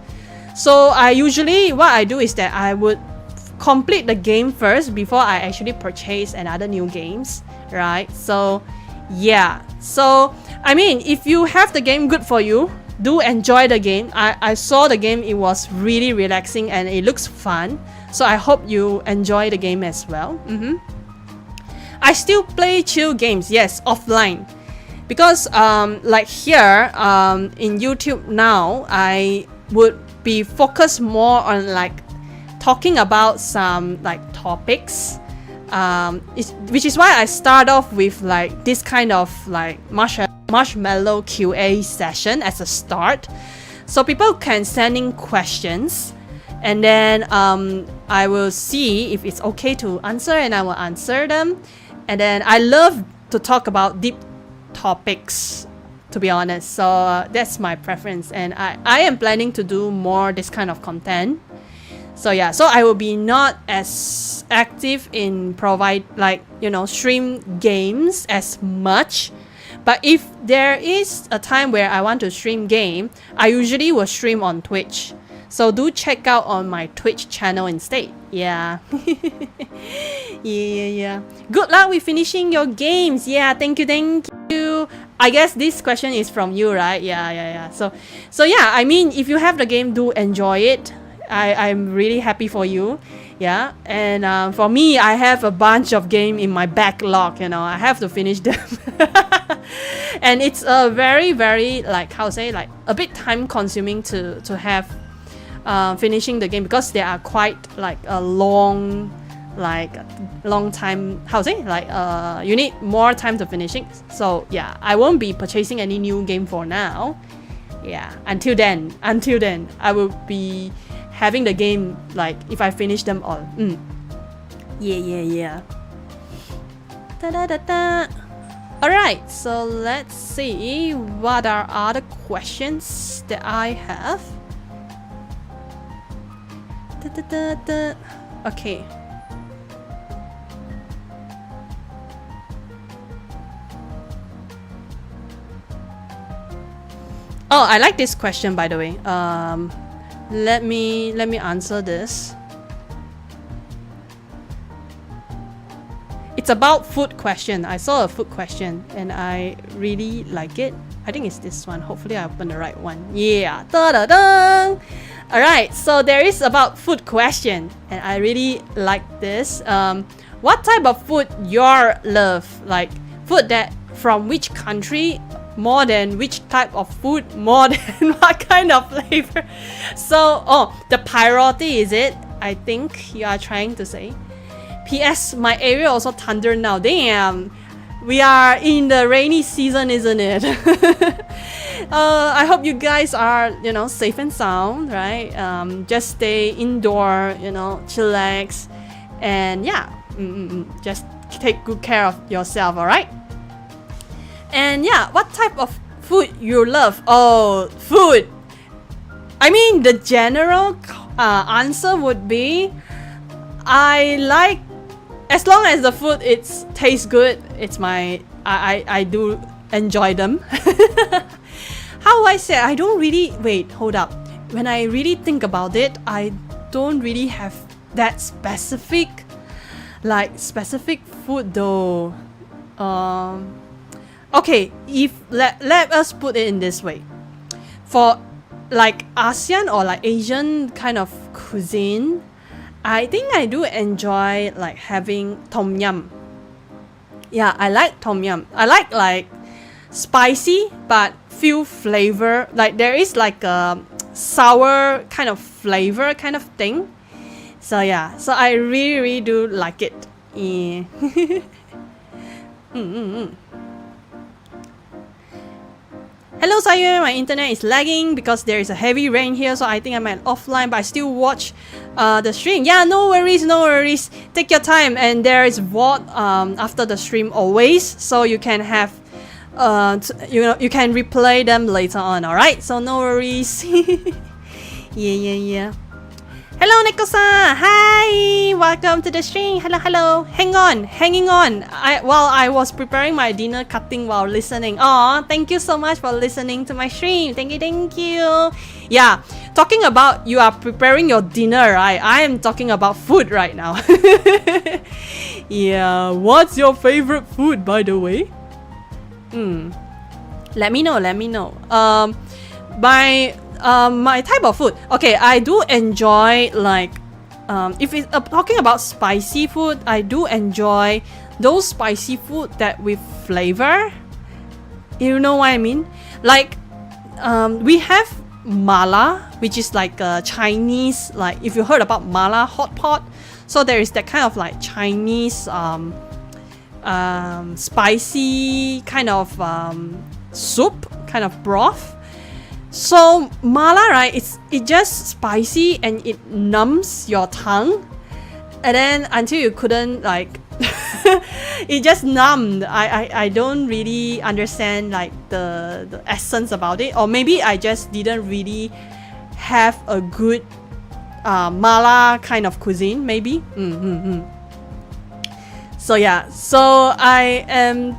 So I usually what I do is that I would complete the game first before I actually purchase another new games, right? So yeah, so I mean, if you have the game, good for you. Do enjoy the game. I saw the game, it was really relaxing and it looks fun. So I hope you enjoy the game as well. I still play chill games, yes, offline. Because like here in YouTube now, I would be focused more on like talking about some like topics, which is why I start off with like this kind of like marshmallow QA session as a start, so people can send in questions, and then I will see if it's okay to answer, and I will answer them. And then I love to talk about deep topics, to be honest, so that's my preference, and I am planning to do more this kind of content. So yeah, so I will be not as active in stream games as much. But if there is a time where I want to stream game, I usually will stream on Twitch. So do check out on my Twitch channel instead. Yeah. yeah. Good luck with finishing your games. Yeah, thank you. I guess this question is from you, right? Yeah. So yeah, I mean, if you have the game, do enjoy it. I'm really happy for you. Yeah, and for me, I have a bunch of game in my backlog, I have to finish them. And it's a very, very, like, a bit time consuming to have finishing the game, because they are quite like a long time, you need more time to finish it. So yeah, I won't be purchasing any new game for now. Yeah, until then, I will be having the game, like, if I finish them all. Yeah. Alright, so let's see what are other questions that I have. Okay. Oh, I like this question, by the way. Let me answer this. It's about food question. I saw a food question and I really like it. I think it's this one. Hopefully I opened the right one. Yeah. Da-da-da! Alright, so there is about food question and I really like this. What type of food your love? Like food that from which country? More than which type of food? More than what kind of flavor? So, the priority is it? I think you are trying to say. P.S. My area also thunder now. Damn, we are in the rainy season, isn't it? I hope you guys are, safe and sound, right? Just stay indoor, chillax, and yeah, just take good care of yourself, alright? And yeah, what type of food you love? Oh, food. I mean, the general answer would be, I like, as long as the food tastes good, it's my, I do enjoy them. How I say, I don't really, wait, hold up. When I really think about it, I don't really have that specific food though. Okay, if let us put it in this way. For like ASEAN or like Asian kind of cuisine, I think I do enjoy like having tom yum. Yeah, I like tom yum. I like spicy but few flavor. Like there is like a sour kind of flavor kind of thing. So yeah, so I really do like it. Yeah. Hello Sayume, my internet is lagging because there is a heavy rain here, so I think I'm offline, but I still watch the stream. Yeah, no worries. Take your time, and there is VOD after the stream always, so you can have you can replay them later on. All right, so no worries. Yeah. Hello, Neko-san. Hi, welcome to the stream. Hello. Hanging on. While I was preparing my dinner, cutting while listening. Aw, thank you so much for listening to my stream. Thank you. Yeah, talking about you are preparing your dinner, right? I am talking about food right now. Yeah, what's your favorite food, by the way? Let me know. My type of food. Okay, I do enjoy like if it's talking about spicy food, I do enjoy those spicy food that with flavor. You know what I mean? Like we have mala, which is like a Chinese, like if you heard about mala hot pot, so there is that kind of like Chinese spicy kind of soup, kind of broth. So mala, right? It just spicy and it numbs your tongue, and then until you couldn't like, it just numbed. I don't really understand like the essence about it, or maybe I just didn't really have a good mala kind of cuisine, maybe. So yeah, so I am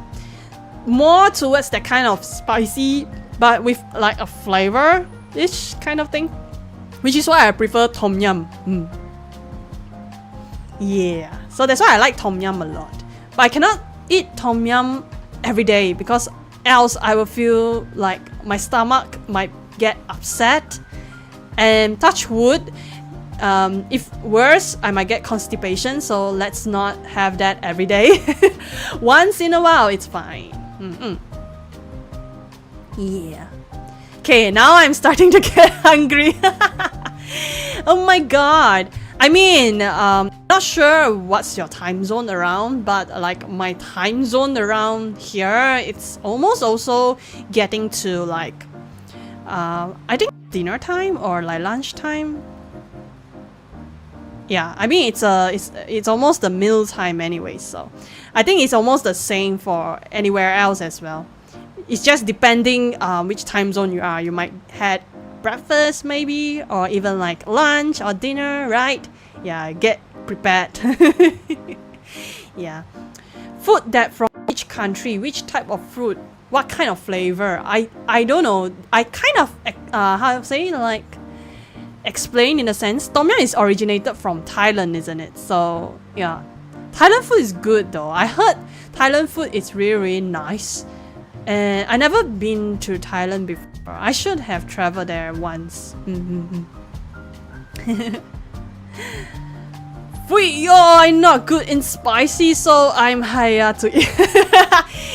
more towards that kind of spicy, but with like a flavor-ish kind of thing, which is why I prefer tom yum. Yeah, so that's why I like tom yum a lot. But I cannot eat tom yum every day because else I will feel like my stomach might get upset, and touch wood, if worse, I might get constipation. So let's not have that every day. Once in a while, it's fine. Yeah. Okay, now I'm starting to get hungry. Oh my god. I mean, not sure what's your time zone around, but like my time zone around here, it's almost also getting to like, I think dinner time or like lunch time. Yeah, I mean it's almost the meal time anyway, so I think it's almost the same for anywhere else as well. It's just depending which time zone you are. You might had breakfast maybe, or even like lunch or dinner, right? Yeah, get prepared. Yeah. Food that from which country, which type of fruit, what kind of flavor? I don't know. I kind of how to say, like explain in a sense. Tom yum is originated from Thailand, isn't it? So yeah, Thailand food is good though. I heard Thailand food is really nice. And I never been to Thailand before. I should have traveled there once. Yo, I'm not good in spicy, so I'm higher to eat.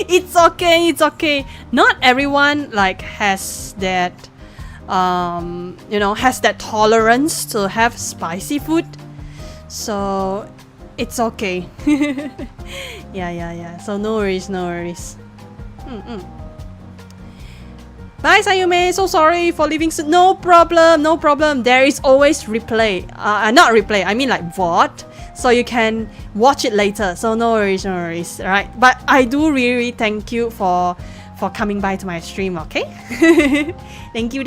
It's okay. Not everyone like has that, has that tolerance to have spicy food. So it's okay. Yeah. So no worries. Bye, Sayume. So sorry for leaving soon. No problem. There is always replay. Not replay. I mean like VOD. So you can watch it later. So no worries. Right. But I do really thank you for coming by to my stream. Okay. Thank you.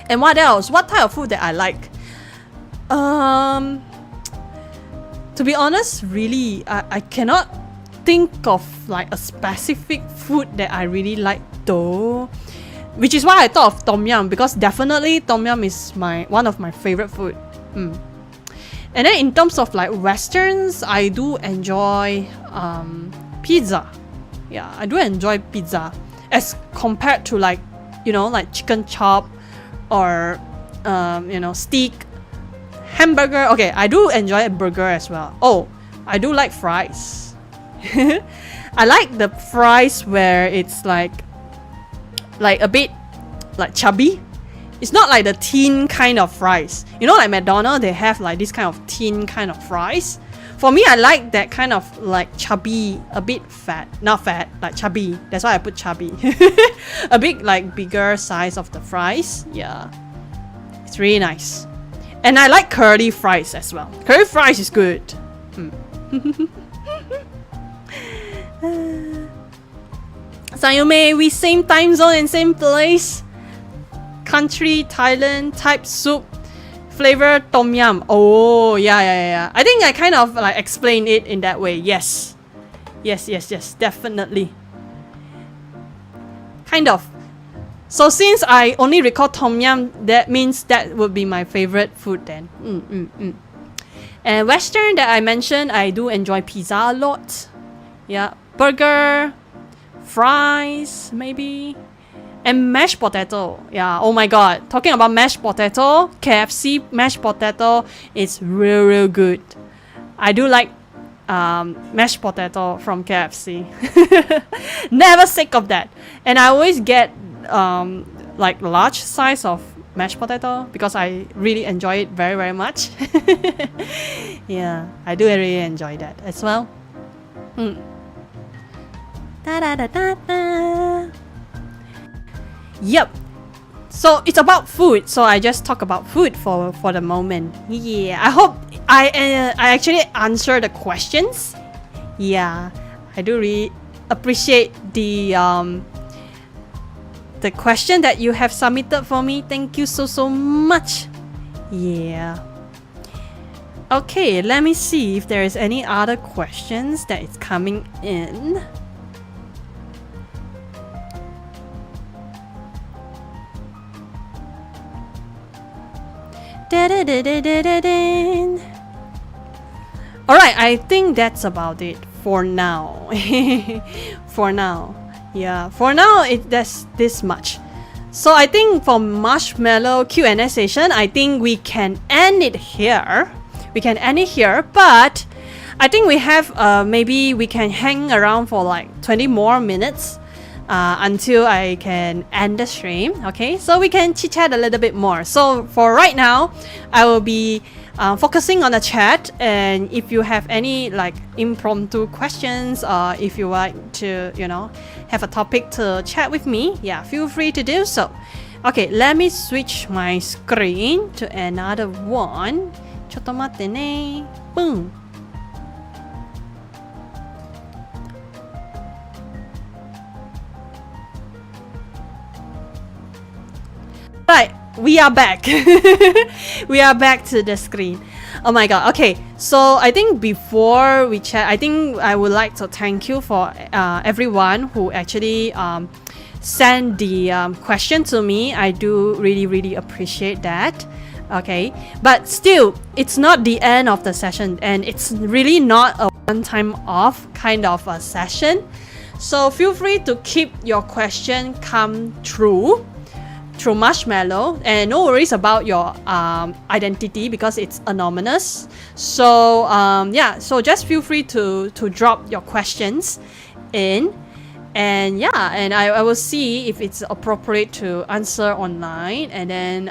And what else? What type of food that I like? To be honest, really, I cannot think of like a specific food that I really like though, which is why I thought of tom yum, because definitely tom yum is one of my favorite food. And then in terms of like westerns, I do enjoy pizza. Yeah, I do enjoy pizza as compared to like like chicken chop or steak, hamburger. Okay, I do enjoy a burger as well. Oh, I do like fries. I like the fries where it's like a bit like chubby. It's not like the thin kind of fries. Like McDonald's, they have like this kind of thin kind of fries. For me, I like that kind of like chubby, a bit fat. Not fat, like chubby. That's why I put chubby. A bit like bigger size of the fries. Yeah. It's really nice. And I like curly fries as well. Curly fries is good. Sayume, we same time zone and same place. Country, Thailand, type soup, flavor tom yum. Oh, yeah. I think I kind of like explained it in that way. Yes, definitely. Kind of. So since I only recall tom yum, that means that would be my favorite food then. And Western that I mentioned, I do enjoy pizza a lot. Yeah, burger, fries, maybe. And mashed potato. Yeah, oh my god. Talking about mashed potato, KFC mashed potato is real good. I do like mashed potato from KFC. Never sick of that. And I always get like large size of mashed potato because I really enjoy it very much. Yeah, I do really enjoy that as well. Yep. So it's about food. So I just talk about food for the moment. Yeah. I hope I actually answer the questions. Yeah. I do really appreciate the question that you have submitted for me. Thank you so much. Yeah. Okay, let me see if there is any other questions that is coming in. Alright, I think that's about it for now. For now. Yeah, for now that's this much. So I think for Marshmallow Q&A session, I think we can end it here. But I think we have maybe we can hang around for like 20 more minutes until I can end the stream. Okay, so we can chit chat a little bit more. So for right now, I will be focusing on the chat, and if you have any like impromptu questions, or if you like to, have a topic to chat with me, yeah, feel free to do so. Okay, let me switch my screen to another one. Chotomate ne. Boom. Right, we are back. We are back to the screen. Oh my god. Okay, so I think before we chat, I think I would like to thank you for everyone who actually sent the question to me. I do really appreciate that. Okay, but still, it's not the end of the session, and it's really not a one-time off kind of a session. So feel free to keep your question come through Marshmallow, and no worries about your identity because it's anonymous. So yeah, so just feel free to drop your questions in, and yeah, and I will see if it's appropriate to answer online, and then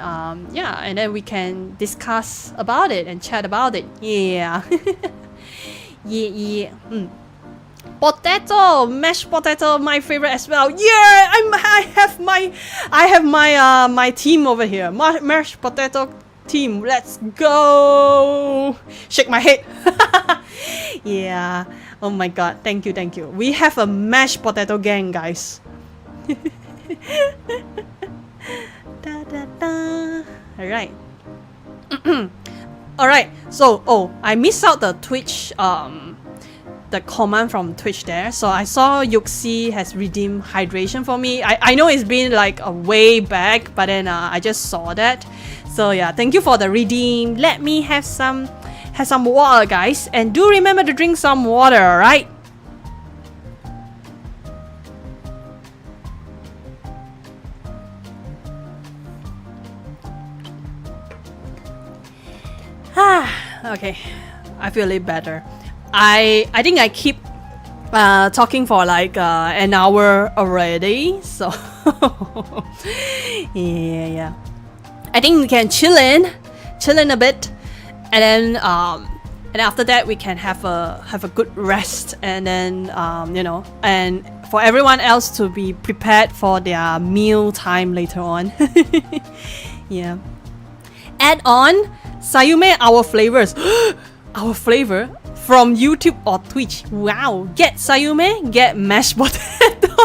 yeah, and then we can discuss about it and chat about it. Yeah. yeah. Potato, mashed potato, my favorite as well. Yeah, I have my team over here, mashed potato team. Let's go. Shake my head. Yeah. Oh my god. Thank you. We have a mashed potato gang, guys. All right. All right. So, I missed out the Twitch the command from Twitch there. So I saw Yuxi has redeemed hydration for me. I know it's been like a way back, but then I just saw that. So yeah, thank you for the redeem. Let me have some water, guys, and do remember to drink some water, alright? Okay, I feel a little better. I think I keep talking for like an hour already, so yeah. I think we can chill in a bit, and then after that we can have a good rest, and then and for everyone else to be prepared for their meal time later on. Yeah. Add on Sayume, our flavors. Our flavor from YouTube or Twitch. Wow. Get Sayume, get mashed potato.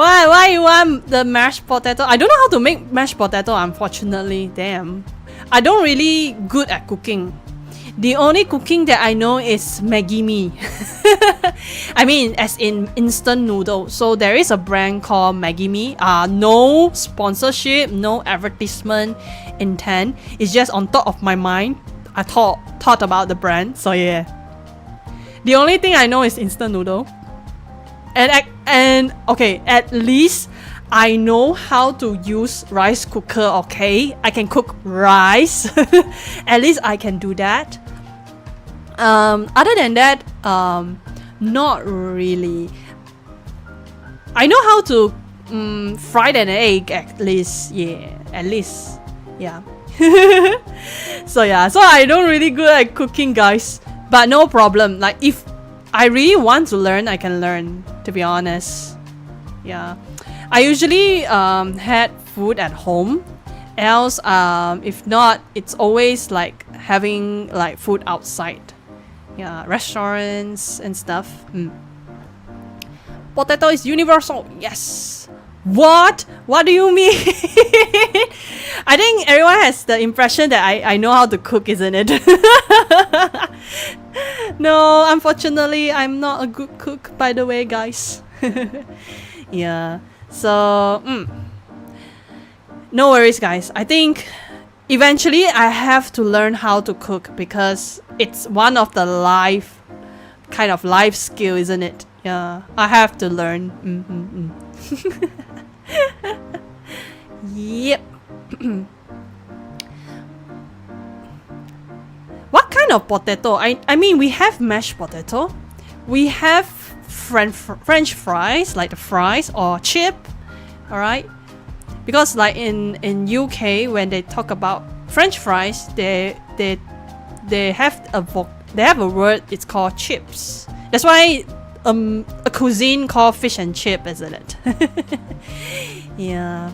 Why you want the mashed potato? I don't know how to make mashed potato, unfortunately. Damn. I don't really good at cooking. The only cooking that I know is Maggi mee. I mean, as in instant noodles. So there is a brand called Maggi mee. No sponsorship, no advertisement intent. It's just on top of my mind. I thought about the brand. So yeah. The only thing I know is instant noodle. And okay, at least I know how to use rice cooker, okay? I can cook rice. At least I can do that. Other than that, not really. I know how to fry an egg at least. Yeah, at least. Yeah. So I don't really good at cooking, guys. But no problem. Like if I really want to learn, I can learn, to be honest. Yeah. I usually had food at home. Else, if not, it's always like having like food outside. Yeah, restaurants and stuff. Potato is universal. Yes. What? What do you mean? I think everyone has the impression that I know how to cook, isn't it? No, unfortunately, I'm not a good cook, by the way, guys. Yeah. So, no worries, guys. I think eventually I have to learn how to cook because it's one of the life skill, isn't it? Yeah, I have to learn. Yep. What kind of potato? I mean, we have mashed potato. We have French fries, like the fries or chip. Alright? Because like in UK, when they talk about French fries, they have a word, it's called chips. That's why a cuisine called fish and chip, isn't it? Yeah.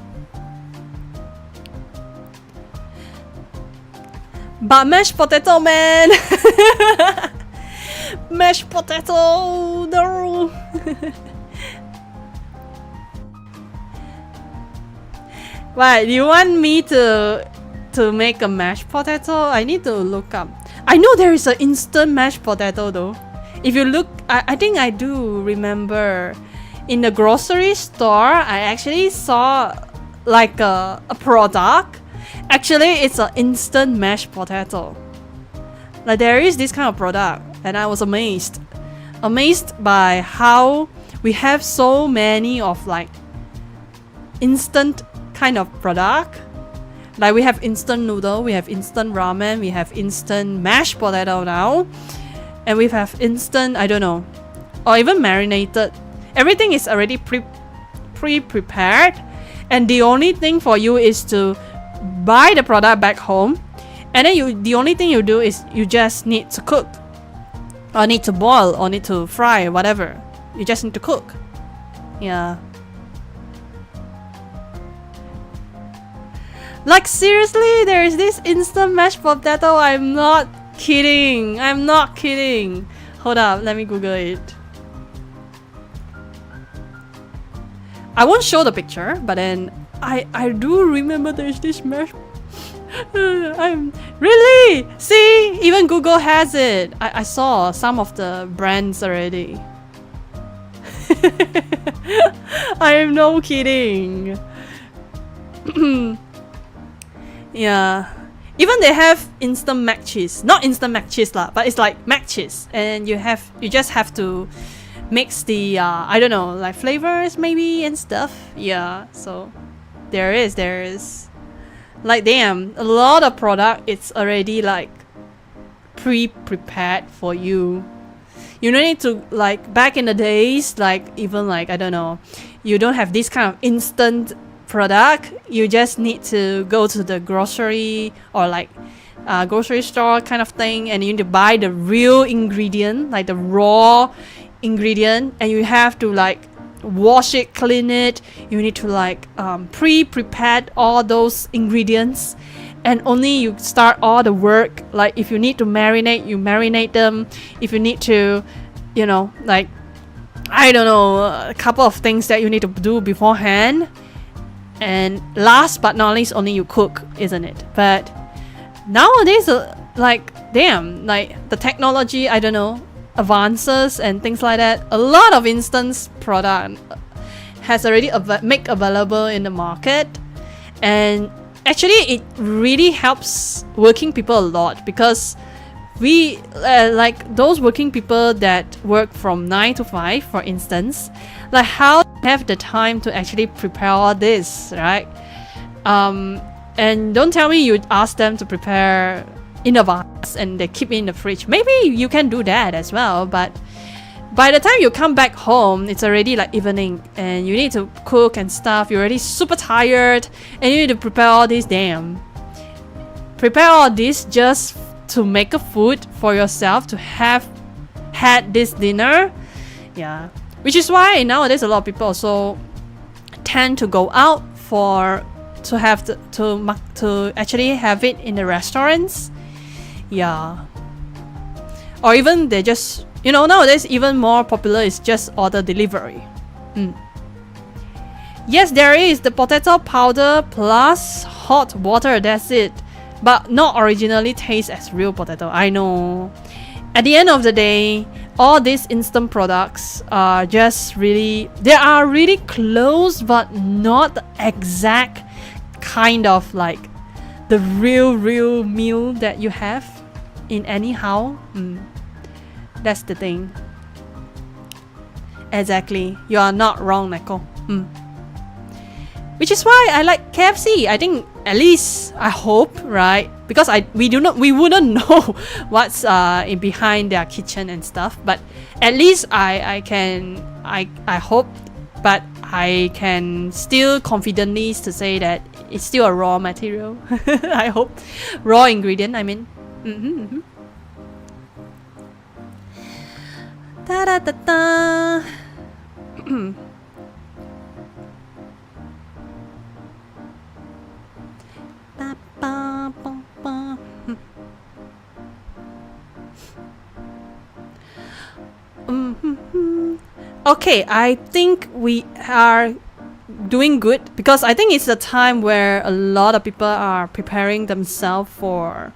But mashed potato, man. Mashed potato, no. Why, do you want me to make a mashed potato? I need to look up. I know there is an instant mashed potato though. If you look, I think I do remember in the grocery store, I actually saw like a product. Actually, it's an instant mashed potato. Like there is this kind of product, and I was amazed by how we have so many of like instant kind of product. Like we have instant noodle, we have instant ramen, we have instant mashed potato now, and we have instant, I don't know, or even marinated. Everything is already pre-prepared, and the only thing for you is to buy the product back home, and then the only thing you do is you just need to cook, or need to boil, or need to fry, whatever. You just need to cook. Yeah. Like seriously, there is this instant mashed potato. I'm not kidding. Hold up, let me Google it. I won't show the picture, but then I do remember there's this mashed. I'm really, see, even Google has it. I saw some of the brands already. I am no kidding. Yeah, even they have instant mac cheese. Not instant mac cheese lah, but it's like mac cheese, and you just have to mix the I don't know, like flavors maybe and stuff. Yeah, so there is like damn, a lot of product. It's already like pre-prepared for you. You don't need to, like back in the days, like even like I don't know, you don't have this kind of instant product. You just need to go to the grocery or like grocery store kind of thing, and you need to buy the real ingredient, like the raw ingredient, and you have to like wash it, clean it. You need to like pre-prepare all those ingredients, and only you start all the work. Like if you need to marinate, you marinate them. If you need to, you know, like I don't know, a couple of things that you need to do beforehand. And last but not least, only you cook, isn't it? But nowadays, like, damn, like the technology, I don't know, advances and things like that. A lot of instant product has already made available in the market, and actually it really helps working people a lot, because we like those working people that work from 9 to 5, for instance, like how have the time to actually prepare all this, right? And don't tell me you ask them to prepare in advance and they keep it in the fridge. Maybe you can do that as well, but by the time you come back home, it's already like evening and you need to cook and stuff. You're already super tired and you need to prepare all this. Prepare all this just to make a food for yourself to have had this dinner. Yeah, which is why nowadays a lot of people also tend to go out to actually have it in the restaurants. Yeah, or even they just, nowadays even more popular is just order delivery. Yes, there is the potato powder plus hot water, that's it, but not originally taste as real potato. I know. At the end of the day, all these instant products are just really, they are really close but not the exact kind of like the real meal that you have in anyhow. That's the thing. Exactly, you are not wrong, Neko. Which is why I like KFC. I think, at least I hope, right? Because we wouldn't know what's in behind their kitchen and stuff. But at least I hope, but I can still confidently to say that it's still a raw material. I hope, raw ingredient. I mean. Da da da da. Okay, I think we are doing good, because I think it's the time where a lot of people are preparing themselves for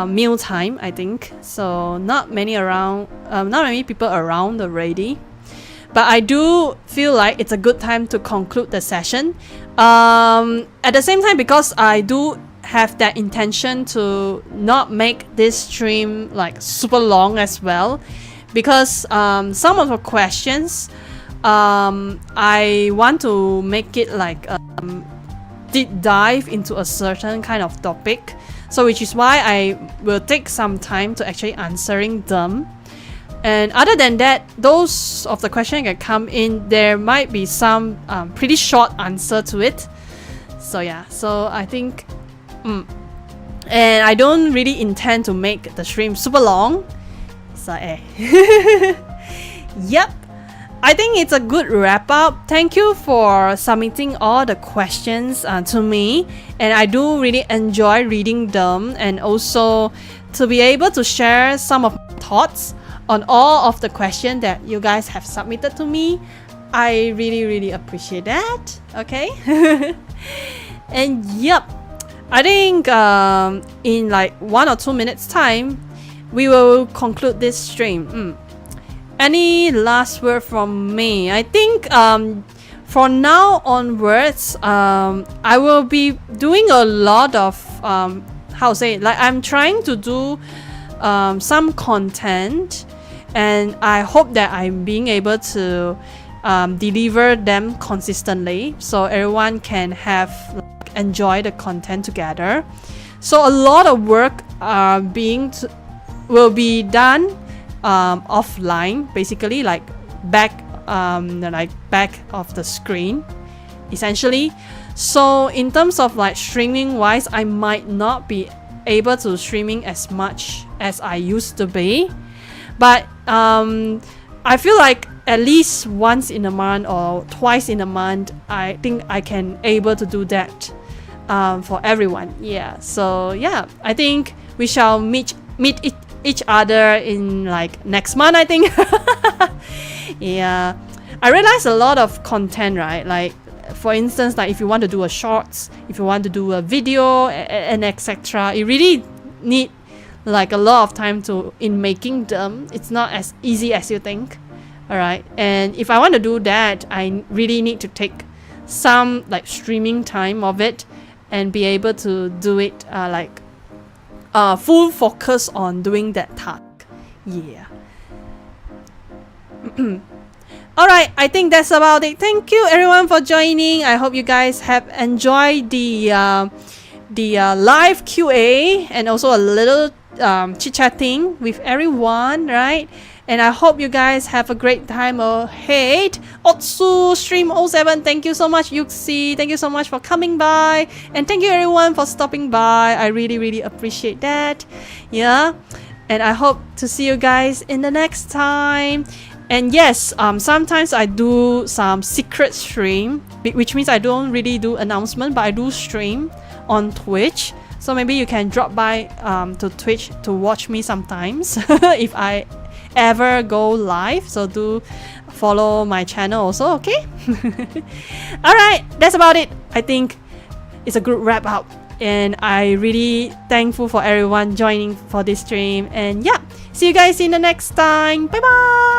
meal time, I think. So not many people around already. But I do feel like it's a good time to conclude the session. At the same time, because I do have that intention to not make this stream like super long as well, because some of the questions I want to make it like deep dive into a certain kind of topic, so which is why I will take some time to actually answering them. And other than that, those of the questions that come in, there might be some pretty short answer to it. So yeah, so I think and I don't really intend to make the stream super long. So yep, I think it's a good wrap up. Thank you for submitting all the questions to me, and I do really enjoy reading them, and also to be able to share some of my thoughts on all of the questions that you guys have submitted to me. I really appreciate that. Okay. And yep, I think in like 1 or 2 minutes time we will conclude this stream. Any last word from me? I think for now onwards, I will be doing a lot of I'm trying to do some content, and I hope that I'm being able to deliver them consistently, so everyone can enjoy the content together. So a lot of work will be done offline, basically like back of the screen, essentially. So in terms of like streaming wise, I might not be able to streaming as much as I used to be, but I feel like at least once in a month or twice in a month, I think I can able to do that for everyone. Yeah, so yeah, I think we shall meet each other in like next month, I think. Yeah, I realize a lot of content, right? Like, for instance, like if you want to do a shorts, if you want to do a video, and etc., you really need like a lot of time in making them. It's not as easy as you think. All right, and if I want to do that, I really need to take some like streaming time of it and be able to do it full focus on doing that task. Yeah. Alright, I think that's about it. Thank you everyone for joining. I hope you guys have enjoyed the live QA and also a little chit-chatting with everyone, right? And I hope you guys have a great time ahead. Otsu Stream 07, thank you so much. Yuxi, thank you so much for coming by. And thank you everyone for stopping by. I really appreciate that. Yeah. And I hope to see you guys in the next time. And yes, sometimes I do some secret stream, which means I don't really do announcement, but I do stream on Twitch. So maybe you can drop by to Twitch to watch me sometimes if I ever go live. So do follow my channel also, okay? Alright, that's about it. I think it's a good wrap up. And I really thankful for everyone joining for this stream. And yeah, see you guys in the next time. Bye bye!